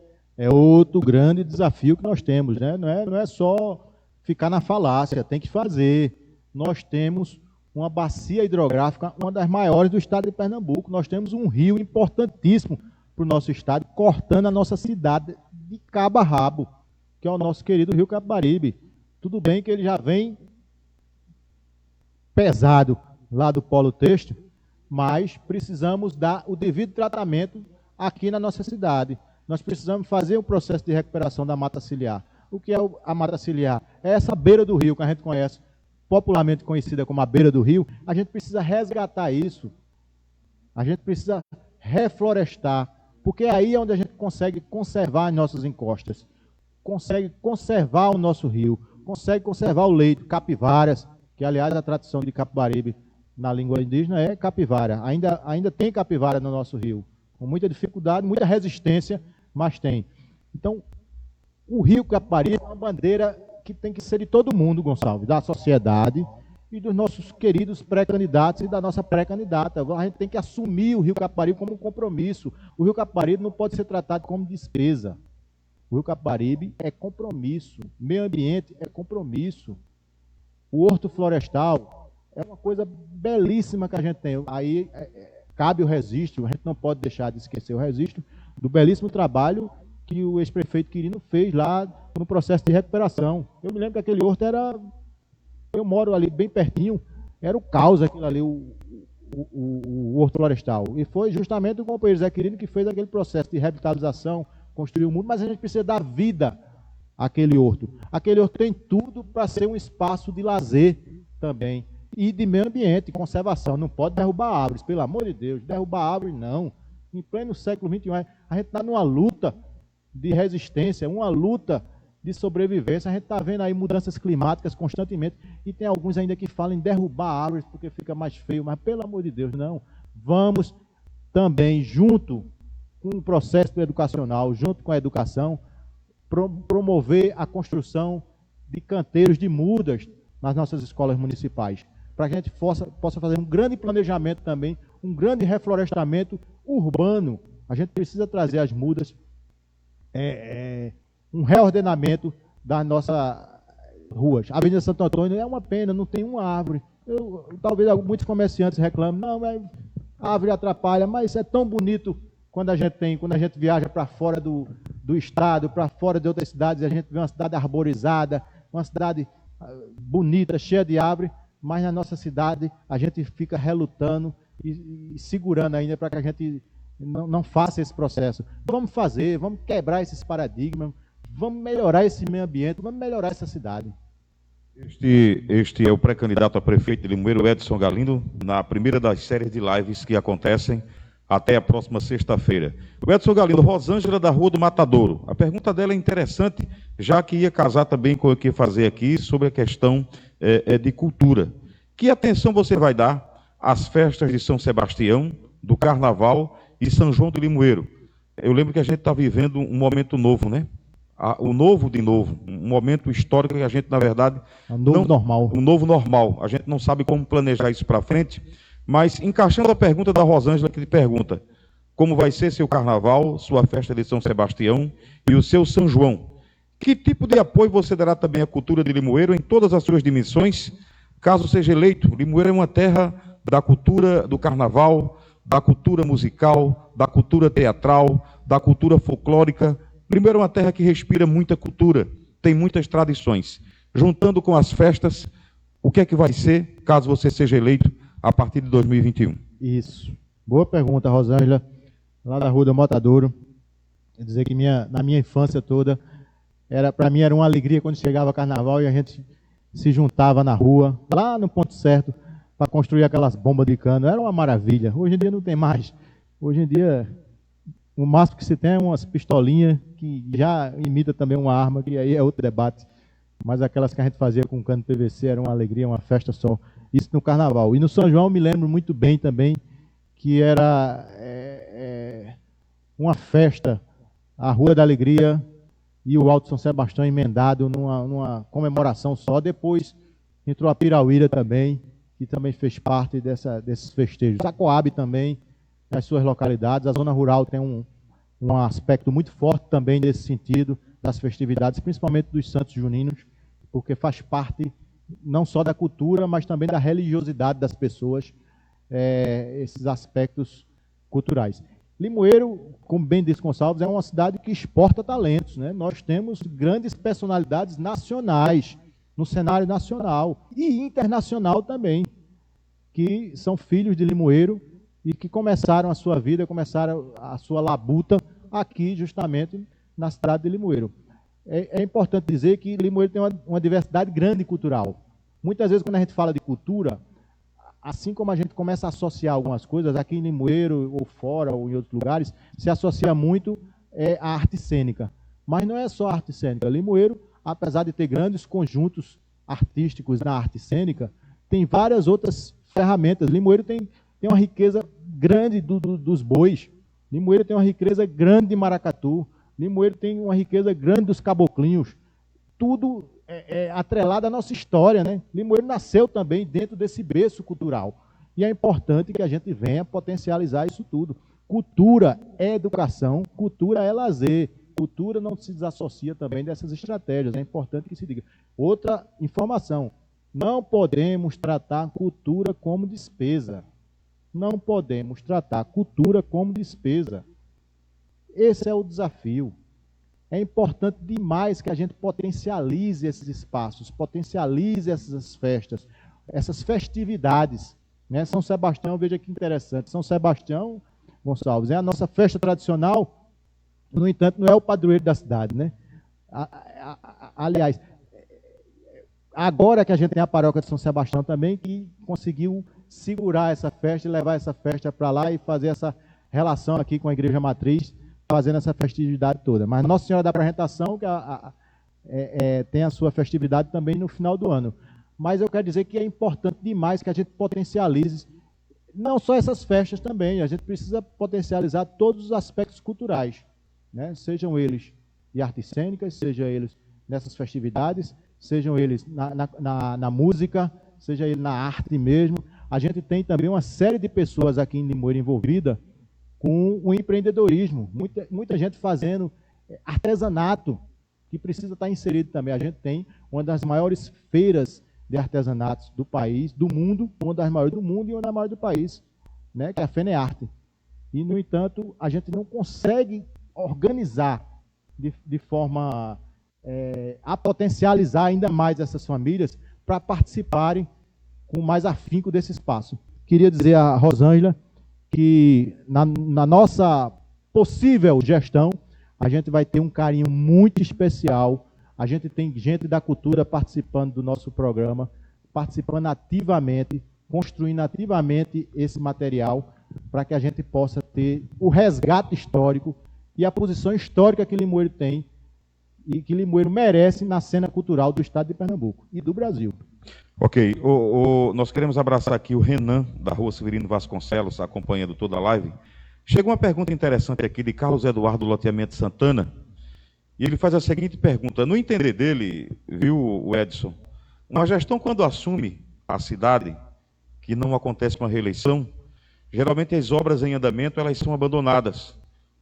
outro grande desafio que nós temos, né? Não é só ficar na falácia, tem que fazer. Nós temos uma bacia hidrográfica, uma das maiores do estado de Pernambuco. Nós temos um rio importantíssimo para o nosso estado, cortando a nossa cidade de cabo a rabo, que é o nosso querido Rio Capibaribe. Tudo bem que ele já vem pesado lá do polo têxtil, mas precisamos dar o devido tratamento aqui na nossa cidade. Nós precisamos fazer um processo de recuperação da mata ciliar. O que é a mata ciliar? É essa beira do rio que a gente conhece, popularmente conhecida como a beira do rio. A gente precisa resgatar isso. A gente precisa reflorestar, porque aí é onde a gente consegue conservar as nossas encostas, consegue conservar o nosso rio, consegue conservar o leito, capivaras, que aliás a tradição de Capibaribe na língua indígena é capivara. Ainda tem capivara no nosso rio, com muita dificuldade, muita resistência, mas tem. Então, o Rio Capibaribe é uma bandeira que tem que ser de todo mundo, Gonçalves, da sociedade e dos nossos queridos pré-candidatos e da nossa pré-candidata. Agora a gente tem que assumir o Rio Capibaribe como um compromisso. O Rio Capibaribe não pode ser tratado como despesa. O Rio Capibaribe é compromisso. Meio ambiente é compromisso. O horto florestal é uma coisa belíssima que a gente tem. Aí cabe o registro, a gente não pode deixar de esquecer o registro do belíssimo trabalho que o ex-prefeito Quirino fez lá no processo de recuperação. Eu me lembro que aquele horto era... Eu moro ali bem pertinho, era o caos aquilo ali, o horto florestal. E foi justamente o companheiro Zé Quirino que fez aquele processo de revitalização, construiu o mundo, mas a gente precisa dar vida àquele horto. Aquele horto tem tudo para ser um espaço de lazer também. E de meio ambiente, conservação. Não pode derrubar árvores, pelo amor de Deus. Derrubar árvores, não. Em pleno século XXI, a gente está numa luta de resistência, uma luta de sobrevivência. A gente está vendo aí mudanças climáticas constantemente e tem alguns ainda que falam em derrubar árvores porque fica mais feio, mas pelo amor de Deus, não. Vamos também, junto com o processo educacional, junto com a educação, promover a construção de canteiros de mudas nas nossas escolas municipais, para que a gente possa fazer um grande planejamento também, um grande reflorestamento urbano. A gente precisa trazer as mudas, um reordenamento das nossas ruas. A Avenida Santo Antônio é uma pena, não tem uma árvore. Talvez muitos comerciantes reclamem, não, mas a árvore atrapalha, mas é tão bonito quando a gente viaja para fora do estado, para fora de outras cidades, a gente vê uma cidade arborizada, uma cidade bonita, cheia de árvore, mas na nossa cidade a gente fica relutando e segurando ainda para que a gente não faça esse processo. Vamos fazer, vamos quebrar esses paradigmas, vamos melhorar esse meio ambiente, vamos melhorar essa cidade. Este é o pré-candidato a prefeito de Limoeiro, Edson Galindo, na primeira das séries de lives que acontecem até a próxima sexta-feira. O Edson Galindo, Rosângela da Rua do Matadouro. A pergunta dela é interessante, já que ia casar também com o que fazer aqui sobre a questão de cultura. Que atenção você vai dar às festas de São Sebastião, do Carnaval e São João do Limoeiro? Eu lembro que a gente está vivendo um momento novo, né? o novo de novo, um momento histórico que a gente, na verdade... Um novo normal. Um novo normal. A gente não sabe como planejar isso para frente, mas encaixando a pergunta da Rosângela, que lhe pergunta como vai ser seu carnaval, sua festa de São Sebastião e o seu São João. Que tipo de apoio você dará também à cultura de Limoeiro em todas as suas dimensões, caso seja eleito? Limoeiro é uma terra da cultura do carnaval, da cultura musical, da cultura teatral, da cultura folclórica. Primeiro, é uma terra que respira muita cultura, tem muitas tradições. Juntando com as festas, o que é que vai ser, caso você seja eleito, a partir de 2021? Isso. Boa pergunta, Rosângela. Lá da Rua do Matadouro. Quer dizer que na minha infância toda, para mim era uma alegria quando chegava carnaval e a gente se juntava na rua, lá no ponto certo, para construir aquelas bombas de cano. Era uma maravilha. Hoje em dia não tem mais. Hoje em dia, o máximo que se tem é umas pistolinhas, que já imita também uma arma, que aí é outro debate. Mas aquelas que a gente fazia com cano PVC era uma alegria, uma festa só. Isso no carnaval. E no São João eu me lembro muito bem também que era uma festa, a Rua da Alegria e o Alto São Sebastião emendado numa comemoração só. Depois entrou a Pirauíra também, que também fez parte desses festejos. A Coab também, nas suas localidades. A zona rural tem um aspecto muito forte também nesse sentido, das festividades, principalmente dos Santos Juninos, porque faz parte não só da cultura, mas também da religiosidade das pessoas, esses aspectos culturais. Limoeiro, como bem disse Gonçalves, é uma cidade que exporta talentos, né? Nós temos grandes personalidades nacionais, no cenário nacional e internacional também, que são filhos de Limoeiro e que começaram a sua vida, começaram a sua labuta aqui, justamente, na cidade de Limoeiro. É importante dizer que Limoeiro tem uma diversidade grande cultural. Muitas vezes, quando a gente fala de cultura, assim como a gente começa a associar algumas coisas, aqui em Limoeiro, ou fora, ou em outros lugares, se associa muito à arte cênica. Mas não é só a arte cênica. Limoeiro, apesar de ter grandes conjuntos artísticos na arte cênica, tem várias outras ferramentas. Limoeiro tem uma riqueza grande dos bois. Limoeiro tem uma riqueza grande de maracatu. Limoeiro tem uma riqueza grande dos caboclinhos. Tudo atrelado à nossa história, né? Limoeiro nasceu também dentro desse berço cultural. E é importante que a gente venha potencializar isso tudo. Cultura é educação, cultura é lazer. Cultura não se desassocia também dessas estratégias. É importante que se diga. Outra informação, não podemos tratar cultura como despesa. Não podemos tratar cultura como despesa. Esse é o desafio. É importante demais que a gente potencialize esses espaços, potencialize essas festas, essas festividades. Né? São Sebastião, veja que interessante, São Sebastião, Gonçalves, é a nossa festa tradicional, no entanto, não é o padroeiro da cidade. Né? Aliás, agora que a gente tem a paróquia de São Sebastião também, que conseguiu segurar essa festa e levar essa festa para lá e fazer essa relação aqui com a Igreja Matriz, fazendo essa festividade toda. Mas Nossa Senhora da Apresentação, que tem a sua festividade também no final do ano. Mas eu quero dizer que é importante demais que a gente potencialize, não só essas festas também, a gente precisa potencializar todos os aspectos culturais, né? Sejam eles de artes cênicas, sejam eles nessas festividades, sejam eles na música, seja ele na arte mesmo. A gente tem também uma série de pessoas aqui em Limoeiro envolvida com o empreendedorismo, muita gente fazendo artesanato, que precisa estar inserido também. A gente tem uma das maiores feiras de artesanatos do país, do mundo, uma das maiores do mundo e uma das maiores do país, né, que é a FENEARTE. E, no entanto, a gente não consegue organizar de forma a potencializar ainda mais essas famílias para participarem com mais afinco desse espaço. Queria dizer a Rosângela que na nossa possível gestão, a gente vai ter um carinho muito especial. A gente tem gente da cultura participando do nosso programa, participando ativamente, construindo ativamente esse material, para que a gente possa ter o resgate histórico e a posição histórica que Limoeiro tem e que Limoeiro merece na cena cultural do estado de Pernambuco e do Brasil. Ok, nós queremos abraçar aqui o Renan, da Rua Severino Vasconcelos, acompanhando toda a live. Chega uma pergunta interessante aqui de Carlos Eduardo Loteamento Santana. E ele faz a seguinte pergunta: no entender dele, viu, o Edson, uma gestão quando assume a cidade, que não acontece uma reeleição, geralmente as obras em andamento elas são abandonadas,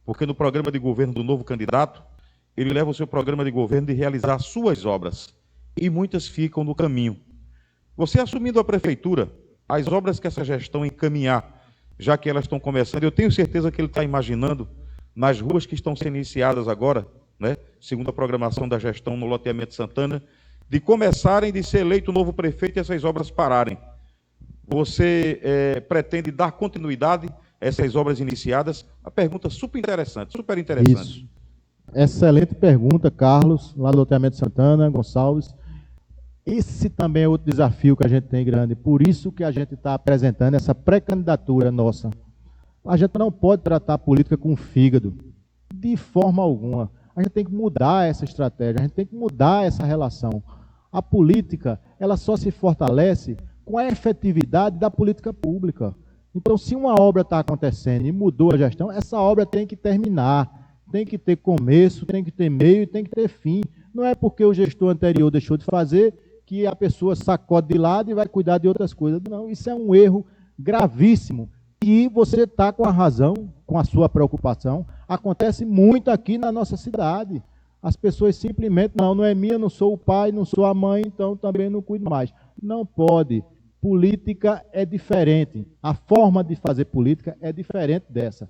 porque no programa de governo do novo candidato, ele leva o seu programa de governo de realizar suas obras, e muitas ficam no caminho. Você assumindo a prefeitura, as obras que essa gestão encaminhar, já que elas estão começando, eu tenho certeza que ele está imaginando nas ruas que estão sendo iniciadas agora, né, segundo a programação da gestão no loteamento Santana, de começarem de ser eleito o novo prefeito e essas obras pararem. Você pretende dar continuidade a essas obras iniciadas? A pergunta super interessante, super interessante. Isso. Excelente pergunta, Carlos, lá do loteamento Santana, Gonçalves. Esse também é outro desafio que a gente tem grande, por isso que a gente está apresentando essa pré-candidatura nossa. A gente não pode tratar a política com fígado, de forma alguma. A gente tem que mudar essa estratégia, a gente tem que mudar essa relação. A política, ela só se fortalece com a efetividade da política pública. Então, se uma obra está acontecendo e mudou a gestão, essa obra tem que terminar, tem que ter começo, tem que ter meio e tem que ter fim. Não é porque o gestor anterior deixou de fazer que a pessoa sacode de lado e vai cuidar de outras coisas. Não, isso é um erro gravíssimo. E você está com a razão, com a sua preocupação. Acontece muito aqui na nossa cidade. As pessoas simplesmente, não é minha, não sou o pai, não sou a mãe, então também não cuido mais. Não pode. Política é diferente. A forma de fazer política é diferente dessa.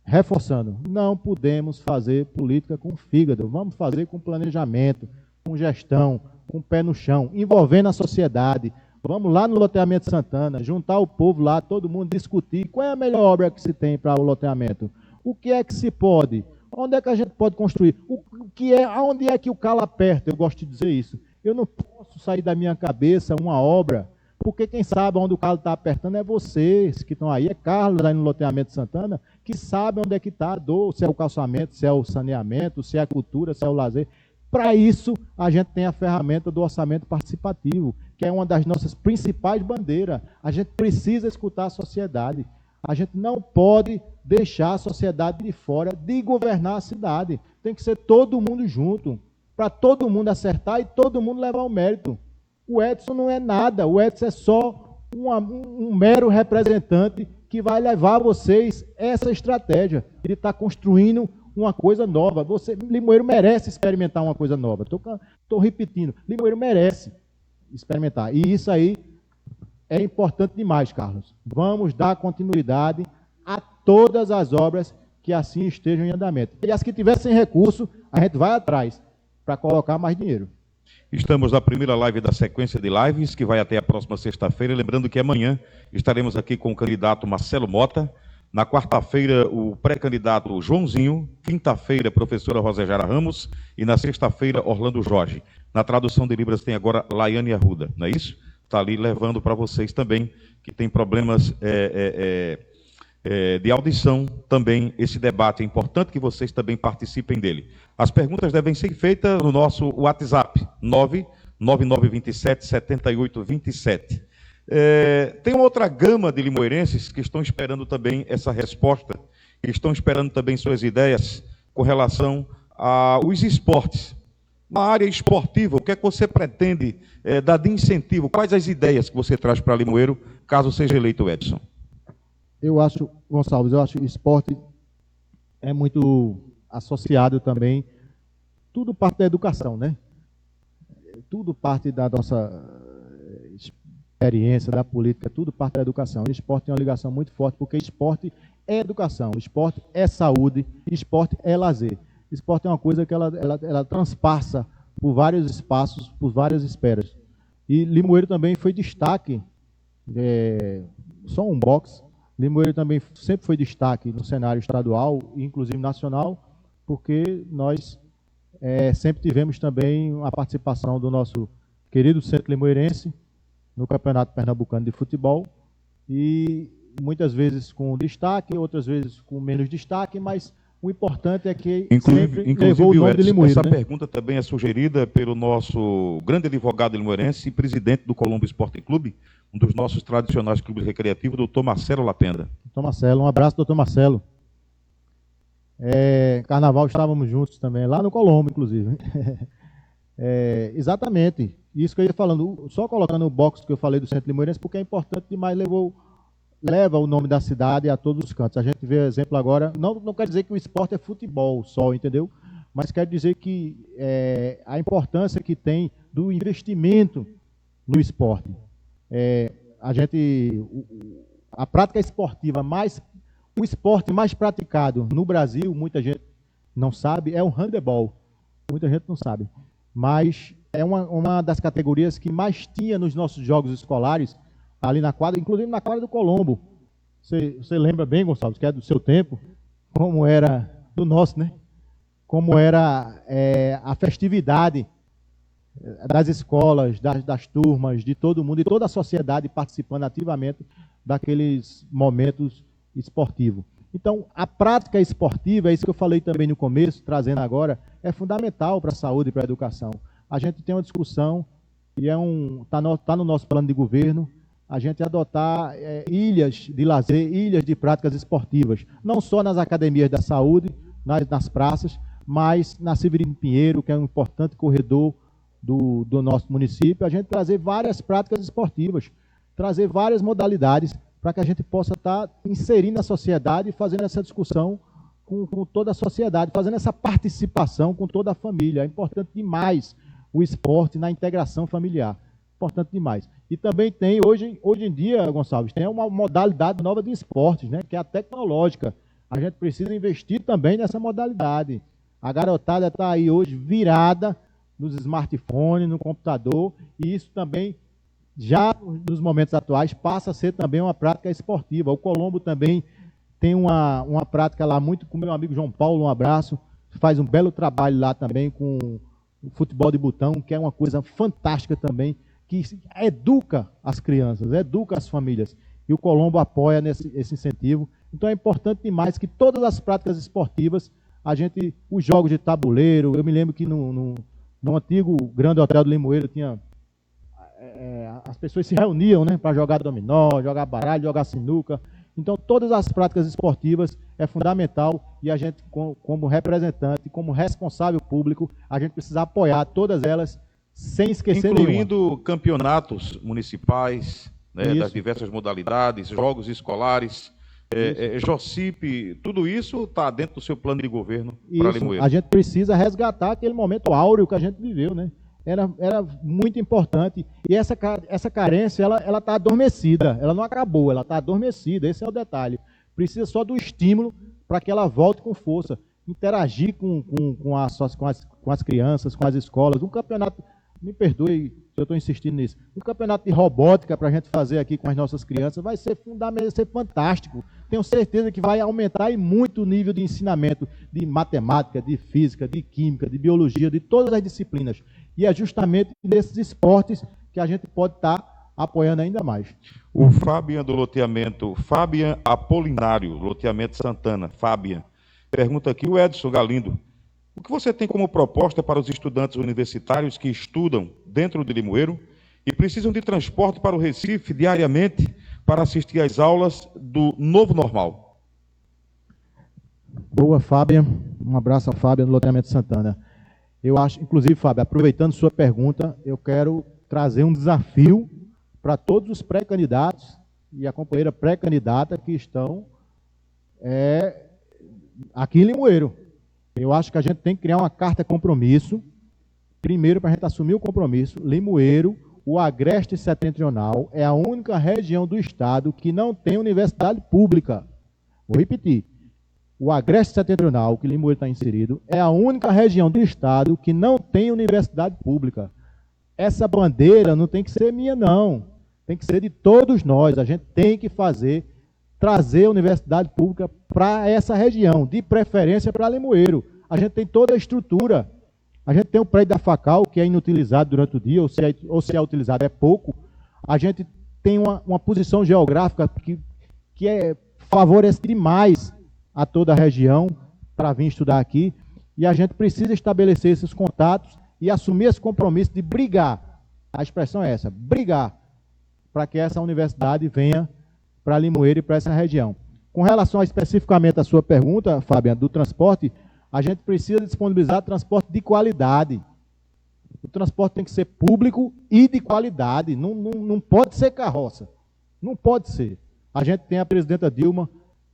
Reforçando, não podemos fazer política com fígado. Vamos fazer com planejamento, com gestão, com pé no chão, envolvendo a sociedade. Vamos lá no loteamento Santana, juntar o povo lá, todo mundo discutir qual é a melhor obra que se tem para o loteamento. O que é que se pode? Onde é que a gente pode construir? Aonde é que o calo aperta? Eu gosto de dizer isso. Eu não posso sair da minha cabeça uma obra, porque quem sabe onde o calo está apertando é vocês que estão aí, é Carlos aí no loteamento Santana, que sabe onde é que está a dor, se é o calçamento, se é o saneamento, se é a cultura, se é o lazer. Para isso, a gente tem a ferramenta do orçamento participativo, que é uma das nossas principais bandeiras. A gente precisa escutar a sociedade. A gente não pode deixar a sociedade de fora de governar a cidade. Tem que ser todo mundo junto, para todo mundo acertar e todo mundo levar o mérito. O Edson não é nada, o Edson é só um mero representante que vai levar a vocês essa estratégia. Ele está construindo uma coisa nova. Limoeiro merece experimentar uma coisa nova. Estou repetindo, Limoeiro merece experimentar. E isso aí é importante demais, Carlos. Vamos dar continuidade a todas as obras que assim estejam em andamento. E as que tivessem recurso, a gente vai atrás para colocar mais dinheiro. Estamos na primeira live da sequência de lives, que vai até a próxima sexta-feira. Lembrando que amanhã estaremos aqui com o candidato Marcelo Mota. Na quarta-feira, o pré-candidato Joãozinho. Quinta-feira, a professora Rosejara Ramos. E na sexta-feira, Orlando Jorge. Na tradução de Libras tem agora Laiane Arruda, não é isso? Está ali levando para vocês também, que tem problemas de audição, também esse debate. É importante que vocês também participem dele. As perguntas devem ser feitas no nosso WhatsApp, 99927-7827. Tem uma outra gama de limoeirenses que estão esperando também essa resposta, que estão esperando também suas ideias com relação aos esportes. Na área esportiva, o que é que você pretende dar de incentivo? Quais as ideias que você traz para Limoeiro, caso seja eleito Edson? Eu acho, Gonçalves, que o esporte é muito associado também, tudo parte da educação, né? Tudo parte da nossa experiência, da política, tudo parte da educação. O esporte tem uma ligação muito forte, porque esporte é educação, esporte é saúde, esporte é lazer. Esporte é uma coisa que ela transpassa por vários espaços, por várias esferas. E Limoeiro também foi destaque, só um box. Limoeiro também sempre foi destaque no cenário estadual, inclusive nacional, porque nós sempre tivemos também a participação do nosso querido Centro Limoeirense no Campeonato Pernambucano de Futebol, e muitas vezes com destaque, outras vezes com menos destaque, mas o importante é que sempre levou o nome de Limoeiro. Essa pergunta também é sugerida pelo nosso grande advogado limoeirense e presidente do Colombo Esporte Clube, um dos nossos tradicionais clubes recreativos, doutor Marcelo Lapenda. Doutor Marcelo, um abraço, doutor Marcelo. Carnaval estávamos juntos também, lá no Colombo, inclusive. Exatamente, isso que eu ia falando, só colocando o box que eu falei do Centro Limoeirense, porque é importante demais, leva o nome da cidade a todos os cantos. A gente vê exemplo agora, não quer dizer que o esporte é futebol só, entendeu? Mas quer dizer que a importância que tem do investimento no esporte. A prática esportiva o esporte mais praticado no Brasil, muita gente não sabe, é o handebol. Muita gente não sabe. Mas é uma das categorias que mais tinha nos nossos jogos escolares, ali na quadra, inclusive na quadra do Colombo. Você lembra bem, Gonçalves, que é do seu tempo, como era do nosso, né? Como era a festividade das escolas, das turmas, de todo mundo, e toda a sociedade participando ativamente daqueles momentos esportivos. Então, a prática esportiva, é isso que eu falei também no começo, trazendo agora, é fundamental para a saúde e para a educação. A gente tem uma discussão, e tá no nosso plano de governo, a gente adotar ilhas de lazer, ilhas de práticas esportivas, não só nas academias da saúde, nas praças, mas na Severino Pinheiro, que é um importante corredor do nosso município, a gente trazer várias práticas esportivas, trazer várias modalidades para que a gente possa estar inserindo a sociedade e fazendo essa discussão com toda a sociedade, fazendo essa participação com toda a família. É importante demais o esporte na integração familiar. Importante demais. E também tem, hoje em dia, Gonçalves, tem uma modalidade nova de esportes, né, que é a tecnológica. A gente precisa investir também nessa modalidade. A garotada está aí hoje virada nos smartphones, no computador, e isso também, já nos momentos atuais, passa a ser também uma prática esportiva. O Colombo também tem uma prática lá muito com meu amigo João Paulo, um abraço, faz um belo trabalho lá também com o futebol de botão, que é uma coisa fantástica também, que educa as crianças, educa as famílias. E o Colombo apoia esse incentivo. Então é importante demais que todas as práticas esportivas, os jogos de tabuleiro, eu me lembro que no antigo Grande Hotel do Limoeiro tinha... as pessoas se reuniam, né, para jogar dominó, jogar baralho, jogar sinuca. Então, todas as práticas esportivas é fundamental e a gente, como representante, como responsável público, a gente precisa apoiar todas elas, sem esquecer incluindo nenhuma. Campeonatos municipais, né, das diversas modalidades, jogos escolares, Jocip, tudo isso está dentro do seu plano de governo para Limoeiro. A gente precisa resgatar aquele momento áureo que a gente viveu, né? Era muito importante. E essa carência, ela está adormecida. Ela não acabou, ela está adormecida. Esse é o detalhe. Precisa só do estímulo para que ela volte com força. Interagir com as crianças, com as escolas. Um campeonato, me perdoe se eu estou insistindo nisso, um campeonato de robótica para a gente fazer aqui com as nossas crianças vai ser fundamental, vai ser fantástico. Tenho certeza que vai aumentar e muito o nível de ensinamento de matemática, de física, de química, de biologia, de todas as disciplinas. E é justamente nesses esportes que a gente pode estar apoiando ainda mais. O Fabian do loteamento, Fabian Apolinário, loteamento Santana, Fabian, pergunta aqui o Edson Galindo. O que você tem como proposta para os estudantes universitários que estudam dentro de Limoeiro e precisam de transporte para o Recife diariamente para assistir às aulas do novo normal? Boa, Fabian. Um abraço a Fabian do loteamento Santana. Eu acho, inclusive, Fábio, aproveitando sua pergunta, eu quero trazer um desafio para todos os pré-candidatos e a companheira pré-candidata que estão aqui em Limoeiro. Eu acho que a gente tem que criar uma carta compromisso, primeiro para a gente assumir o compromisso. Limoeiro, o Agreste Setentrional, é a única região do estado que não tem universidade pública. Vou repetir. O Agreste Setentrional, que Limoeiro está inserido, é a única região do estado que não tem universidade pública. Essa bandeira não tem que ser minha, não. Tem que ser de todos nós. A gente tem que trazer a universidade pública para essa região, de preferência para Limoeiro. A gente tem toda a estrutura. A gente tem o prédio da FACAL, que é inutilizado durante o dia, ou se é utilizado é pouco. A gente tem uma posição geográfica que favorece demais a toda a região para vir estudar aqui, e a gente precisa estabelecer esses contatos e assumir esse compromisso de brigar, a expressão é essa, brigar, para que essa universidade venha para Limoeiro e para essa região. Com relação especificamente à sua pergunta, Fabiano, do transporte, a gente precisa disponibilizar transporte de qualidade. O transporte tem que ser público e de qualidade, não pode ser carroça, não pode ser. A gente tem a presidenta Dilma,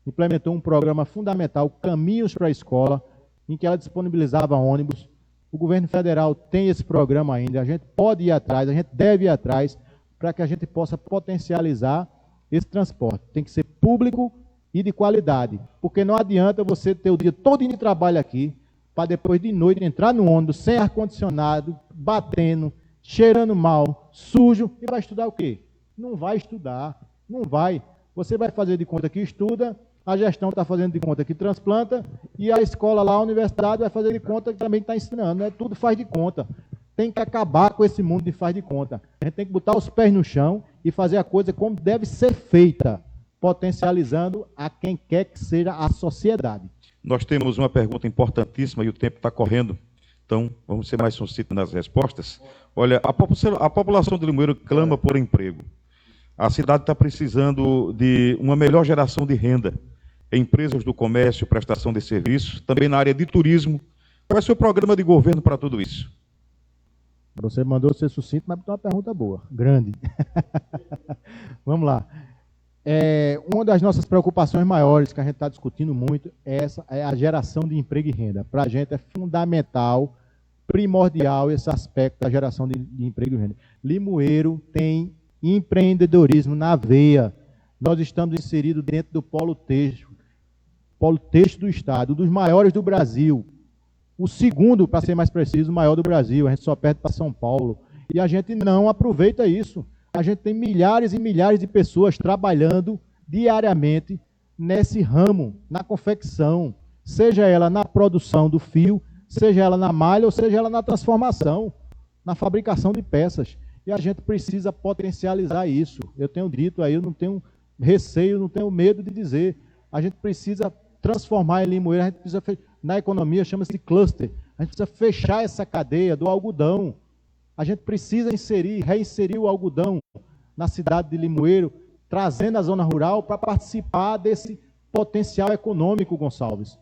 implementou um programa fundamental, Caminhos para a Escola, em que ela disponibilizava ônibus. O governo federal tem esse programa ainda, a gente pode ir atrás, a gente deve ir atrás, para que a gente possa potencializar esse transporte. Tem que ser público e de qualidade, porque não adianta você ter o dia todo de trabalho aqui, para depois de noite entrar no ônibus sem ar-condicionado, batendo, cheirando mal, sujo, e vai estudar o quê? Não vai estudar, não vai. Você vai fazer de conta que estuda, a gestão está fazendo de conta que transplanta, e a escola lá, a universidade, vai fazer de conta que também está ensinando, né? Tudo faz de conta. Tem que acabar com esse mundo de faz de conta. A gente tem que botar os pés no chão e fazer a coisa como deve ser feita, potencializando a quem quer que seja a sociedade. Nós temos uma pergunta importantíssima e o tempo está correndo, então vamos ser mais sucintos nas respostas. Olha, a população de Limoeiro clama por emprego. A cidade está precisando de uma melhor geração de renda, empresas do comércio, prestação de serviços, também na área de turismo. Qual é o seu programa de governo para tudo isso? Você mandou ser sucinto, mas botou uma pergunta boa, grande. Vamos lá. Uma das nossas preocupações maiores que a gente está discutindo muito é a geração de emprego e renda. Para a gente é fundamental, primordial esse aspecto da geração de emprego e renda. Limoeiro tem empreendedorismo na veia. Nós estamos inseridos dentro do polo têxtil do Estado, um dos maiores do Brasil. O segundo, para ser mais preciso, o maior do Brasil. A gente só perde para São Paulo. E a gente não aproveita isso. A gente tem milhares e milhares de pessoas trabalhando diariamente nesse ramo, na confecção, seja ela na produção do fio, seja ela na malha ou seja ela na transformação, na fabricação de peças. E a gente precisa potencializar isso. Eu tenho dito aí, eu não tenho receio, não tenho medo de dizer. A gente precisa transformar em Limoeiro, a gente precisa, na economia chama-se de cluster, a gente precisa fechar essa cadeia do algodão. A gente precisa reinserir o algodão na cidade de Limoeiro, trazendo a zona rural para participar desse potencial econômico, Gonçalves.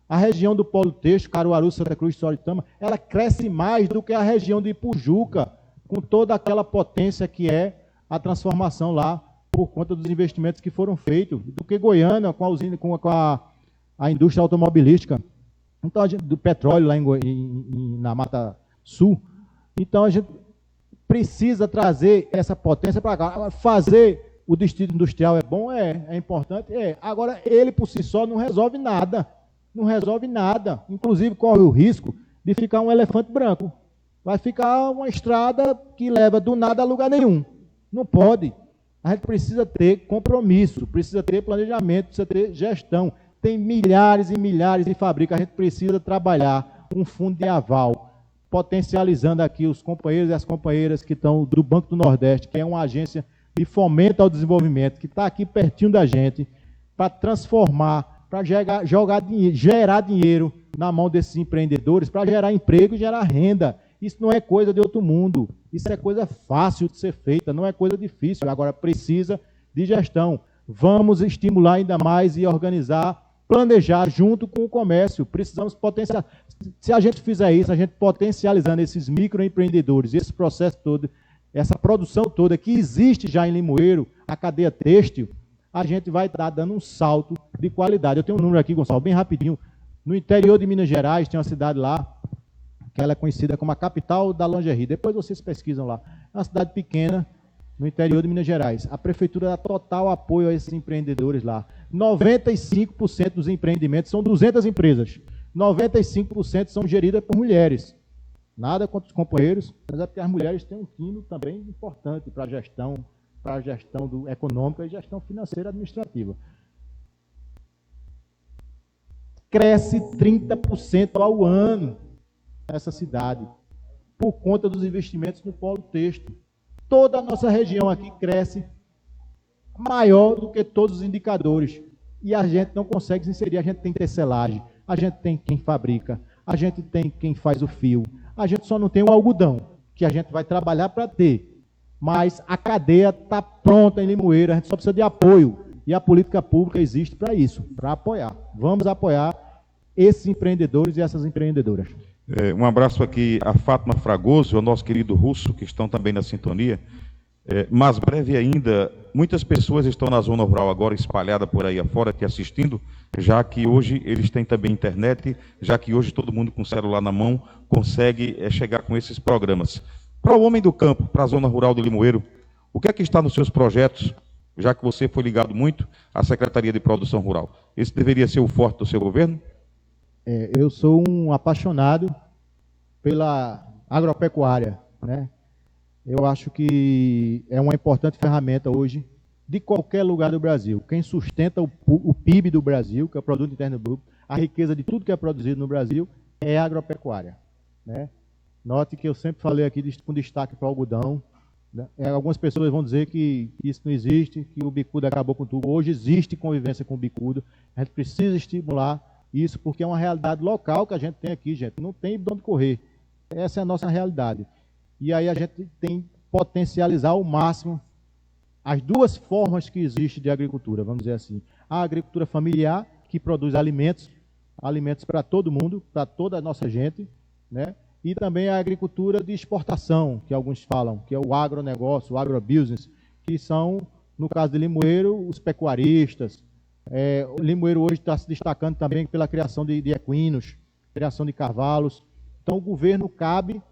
A região do Polo Têxtil, Caruaru, Santa Cruz, Soritama, ela cresce mais do que a região de Ipujuca, com toda aquela potência que é a transformação lá, por conta dos investimentos que foram feitos, do que Goiânia, com a usina, com a indústria automobilística, então, do petróleo lá na Mata Sul. Então, a gente precisa trazer essa potência para cá. Fazer o distrito industrial é bom? É importante? É. Agora, ele por si só não resolve nada. Não resolve nada. Inclusive, corre o risco de ficar um elefante branco. Vai ficar uma estrada que leva do nada a lugar nenhum. Não pode. A gente precisa ter compromisso, precisa ter planejamento, precisa ter gestão. Tem milhares e milhares de fábricas. A gente precisa trabalhar um fundo de aval, potencializando aqui os companheiros e as companheiras que estão do Banco do Nordeste, que é uma agência de fomento ao desenvolvimento, que está aqui pertinho da gente, para transformar, para gerar dinheiro na mão desses empreendedores, para gerar emprego e gerar renda. Isso não é coisa de outro mundo, isso é coisa fácil de ser feita, não é coisa difícil. Agora precisa de gestão. Vamos estimular ainda mais e organizar, planejar junto com o comércio. Precisamos potencializar. Se a gente fizer isso, a gente potencializando esses microempreendedores, esse processo todo, essa produção toda que existe já em Limoeiro, a cadeia têxtil, a gente vai estar dando um salto de qualidade. Eu tenho um número aqui, Gonçalo, bem rapidinho. No interior de Minas Gerais, tem uma cidade lá, que ela é conhecida como a capital da lingerie. Depois vocês pesquisam lá. É uma cidade pequena, no interior de Minas Gerais. A prefeitura dá total apoio a esses empreendedores lá. 95% dos empreendimentos são 200 empresas. 95% são geridas por mulheres. Nada contra os companheiros, mas é porque as mulheres têm um tino também importante para a gestão econômica e gestão financeira administrativa. Cresce 30% ao ano essa cidade, por conta dos investimentos no polo têxtil. Toda a nossa região aqui cresce maior do que todos os indicadores. E a gente não consegue se inserir. A gente tem tecelagem, a gente tem quem fabrica, a gente tem quem faz o fio. A gente só não tem o algodão, que a gente vai trabalhar para ter. Mas a cadeia está pronta em Limoeiro, a gente só precisa de apoio. E a política pública existe para isso, para apoiar. Vamos apoiar esses empreendedores e essas empreendedoras. Um abraço aqui a Fátima Fragoso, ao nosso querido Russo, que estão também na sintonia. Mais breve ainda, muitas pessoas estão na zona rural agora, espalhada por aí afora, te assistindo, já que hoje eles têm também internet, já que hoje todo mundo com celular na mão consegue chegar com esses programas. Para o homem do campo, para a zona rural do Limoeiro, o que é que está nos seus projetos, já que você foi ligado muito à Secretaria de Produção Rural? Esse deveria ser o forte do seu governo? Eu sou um apaixonado pela agropecuária, né? Eu acho que é uma importante ferramenta hoje de qualquer lugar do Brasil. Quem sustenta o PIB do Brasil, que é o Produto Interno Bruto, a riqueza de tudo que é produzido no Brasil, é a agropecuária, né? Note que eu sempre falei aqui com destaque para o algodão, né? Algumas pessoas vão dizer que isso não existe, que o bicudo acabou com tudo. Hoje existe convivência com o bicudo. A gente precisa estimular isso, porque é uma realidade local que a gente tem aqui, gente. Não tem de onde correr. Essa é a nossa realidade. E aí a gente tem que potencializar ao máximo as duas formas que existem de agricultura, vamos dizer assim. A agricultura familiar, que produz alimentos para todo mundo, para toda a nossa gente, né? E também a agricultura de exportação, que alguns falam, que é o agronegócio, o agrobusiness, que são, no caso de Limoeiro, os pecuaristas. O Limoeiro hoje está se destacando também pela criação de equinos, criação de cavalos. Então, o governo cabe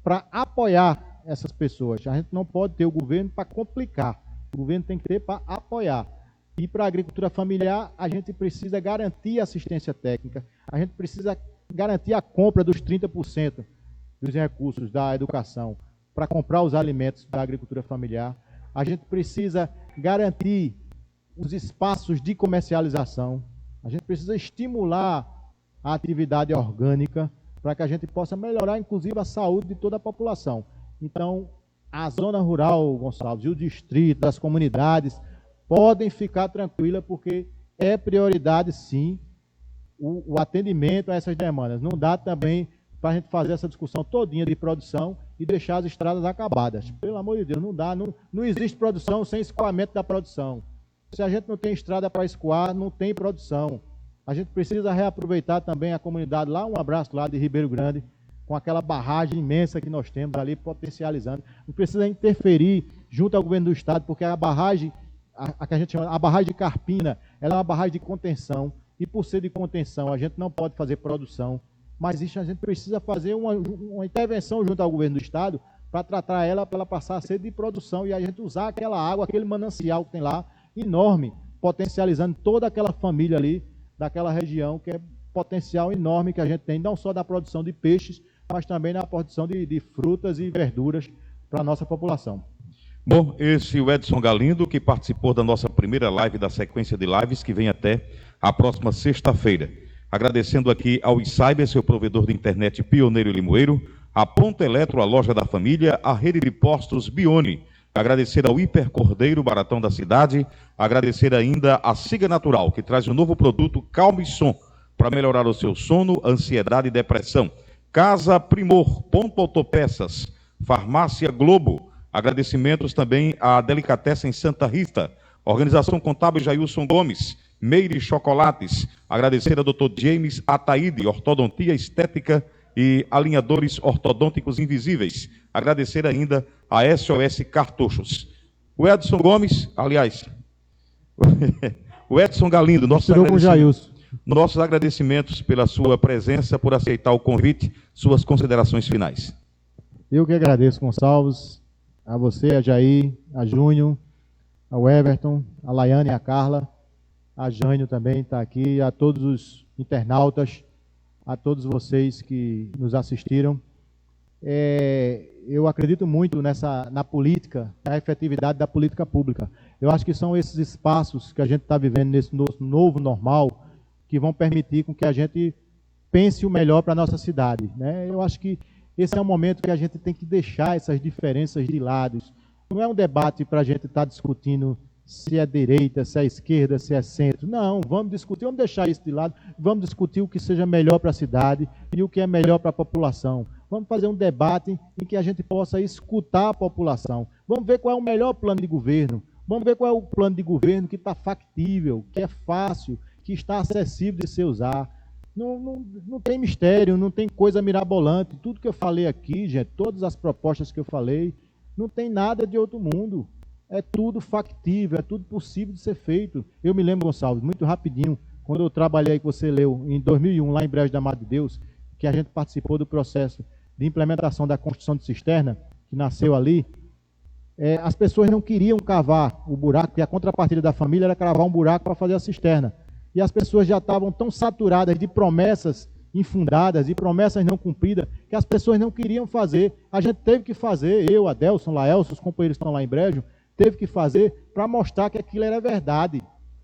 para apoiar essas pessoas. A gente não pode ter o governo para complicar. O governo tem que ter para apoiar. E para a agricultura familiar, a gente precisa garantir assistência técnica, a gente precisa garantir a compra dos 30% dos recursos da educação para comprar os alimentos da agricultura familiar. A gente precisa garantir os espaços de comercialização. A gente precisa estimular a atividade orgânica para que a gente possa melhorar, inclusive, a saúde de toda a população. Então, a zona rural, Gonçalves, e o distrito, as comunidades, podem ficar tranquilas, porque é prioridade, sim, o atendimento a essas demandas. Não dá também para a gente fazer essa discussão todinha de produção e deixar as estradas acabadas. Pelo amor de Deus, não dá. Não existe produção sem escoamento da produção. Se a gente não tem estrada para escoar, não tem produção. A gente precisa reaproveitar também a comunidade lá, um abraço lá de Ribeiro Grande, com aquela barragem imensa que nós temos ali, potencializando. Não precisa interferir junto ao governo do estado, porque a barragem, a que a gente chama, a barragem de Carpina, ela é uma barragem de contenção, e por ser de contenção, a gente não pode fazer produção, mas isso a gente precisa fazer uma intervenção junto ao governo do estado para tratar ela, para ela passar a ser de produção, e a gente usar aquela água, aquele manancial que tem lá, enorme, potencializando toda aquela família ali, daquela região, que é potencial enorme que a gente tem, não só da produção de peixes, mas também na produção de frutas e verduras para a nossa população. Bom, esse é o Edson Galindo, que participou da nossa primeira live, da sequência de lives, que vem até a próxima sexta-feira. Agradecendo aqui ao Cyber, seu provedor de internet pioneiro em Limoeiro, a Ponto Eletro, a loja da família, a rede de postos Bione. Agradecer ao Hiper Cordeiro, baratão da cidade. Agradecer ainda a Siga Natural, que traz o novo produto Calme Som, para melhorar o seu sono, ansiedade e depressão. Casa Primor, Ponto Autopeças, Farmácia Globo. Agradecimentos também à Delicatessen Santa Rita, Organização Contábil Jailson Gomes, Meire Chocolates. Agradecer ao Dr. James Ataíde, Ortodontia Estética e Alinhadores Ortodônticos Invisíveis. Agradecer ainda a SOS Cartuchos. O Edson Gomes, aliás, o Edson Galindo, nossos agradecimentos pela sua presença, por aceitar o convite, suas considerações finais. Eu que agradeço, Gonçalves, a você, a Jair, a Júnior, ao Everton, a Laiane e a Carla, a Jânio também está aqui, a todos os internautas, a todos vocês que nos assistiram. Eu acredito muito na política, na efetividade da política pública. Eu acho que são esses espaços que a gente está vivendo nesse novo normal que vão permitir com que a gente pense o melhor para a nossa cidade, né? Eu acho que esse é um momento que a gente tem que deixar essas diferenças de lados. Não é um debate para a gente estar discutindo se é direita, se é esquerda, se é centro. Não, vamos discutir, vamos deixar isso de lado, vamos discutir o que seja melhor para a cidade e o que é melhor para a população. Vamos fazer um debate em que a gente possa escutar a população. Vamos ver qual é o melhor plano de governo. Vamos ver qual é o plano de governo que está factível, que é fácil, que está acessível de se usar. Não tem mistério, não tem coisa mirabolante. Tudo que eu falei aqui, gente, todas as propostas que eu falei, não tem nada de outro mundo. É tudo factível, é tudo possível de ser feito. Eu me lembro, Gonçalves, muito rapidinho, quando eu trabalhei, que você leu, em 2001, lá em Brejo da Mata de Deus, que a gente participou do processo de implementação da construção de cisterna, que nasceu ali, as pessoas não queriam cavar o buraco, porque a contrapartida da família era cavar um buraco para fazer a cisterna. E as pessoas já estavam tão saturadas de promessas infundadas e promessas não cumpridas, que as pessoas não queriam fazer. A gente teve que fazer, eu, Adelson, Laelson, os companheiros que estão lá em Brejo, teve que fazer para mostrar que aquilo era verdade.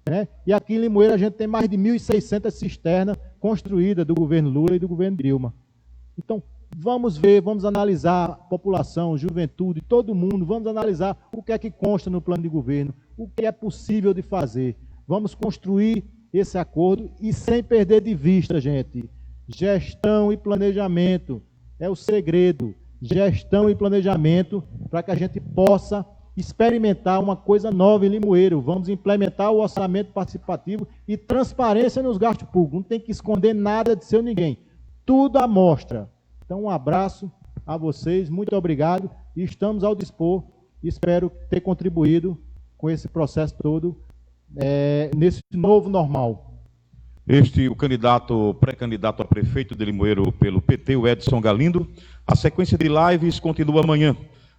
Né? E aqui em Limoeiro a gente tem mais de 1.600 cisternas construídas do governo Lula e do governo Dilma. Então, vamos ver, vamos analisar a população, juventude, todo mundo, vamos analisar o que é que consta no plano de governo, o que é possível de fazer. Vamos construir esse acordo e sem perder de vista, gente, gestão e planejamento é o segredo. Gestão e planejamento para que a gente possa experimentar uma coisa nova em Limoeiro. Vamos implementar o orçamento participativo e transparência nos gastos públicos. Não tem que esconder nada de seu ninguém. Tudo à mostra. Então, um abraço a vocês, muito obrigado e estamos ao dispor. Espero ter contribuído com esse processo todo, nesse novo normal. O pré-candidato a prefeito de Limoeiro pelo PT, o Edson Galindo. A sequência de lives continua amanhã.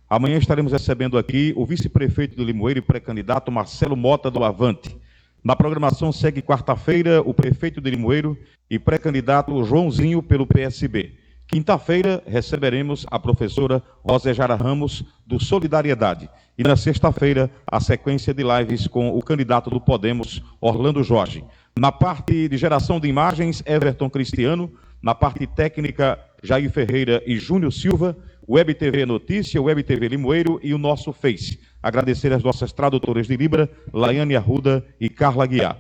Amanhã estaremos recebendo aqui o vice-prefeito de Limoeiro e pré-candidato Marcelo Mota do Avante. Na programação segue quarta-feira o prefeito de Limoeiro e pré-candidato Joãozinho pelo PSB. Quinta-feira receberemos a professora Rosejara Ramos do Solidariedade. E na sexta-feira a sequência de lives com o candidato do Podemos, Orlando Jorge. Na parte de geração de imagens, Everton Cristiano. Na parte técnica, Jair Ferreira e Júnior Silva. Web TV Notícia, Web TV Limoeiro e o nosso Face. Agradecer às nossas tradutoras de Libra, Laiane Arruda e Carla Guiar.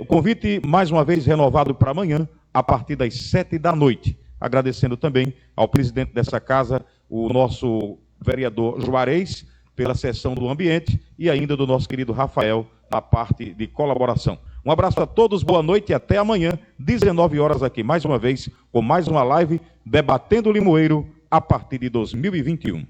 O convite, mais uma vez, renovado para amanhã, a partir das 7h. Agradecendo também ao presidente dessa casa, o nosso vereador Juarez, pela sessão do ambiente e ainda do nosso querido Rafael, na parte de colaboração. Um abraço a todos, boa noite e até amanhã, 19h aqui, mais uma vez, com mais uma live, debatendo Limoeiro a partir de 2021.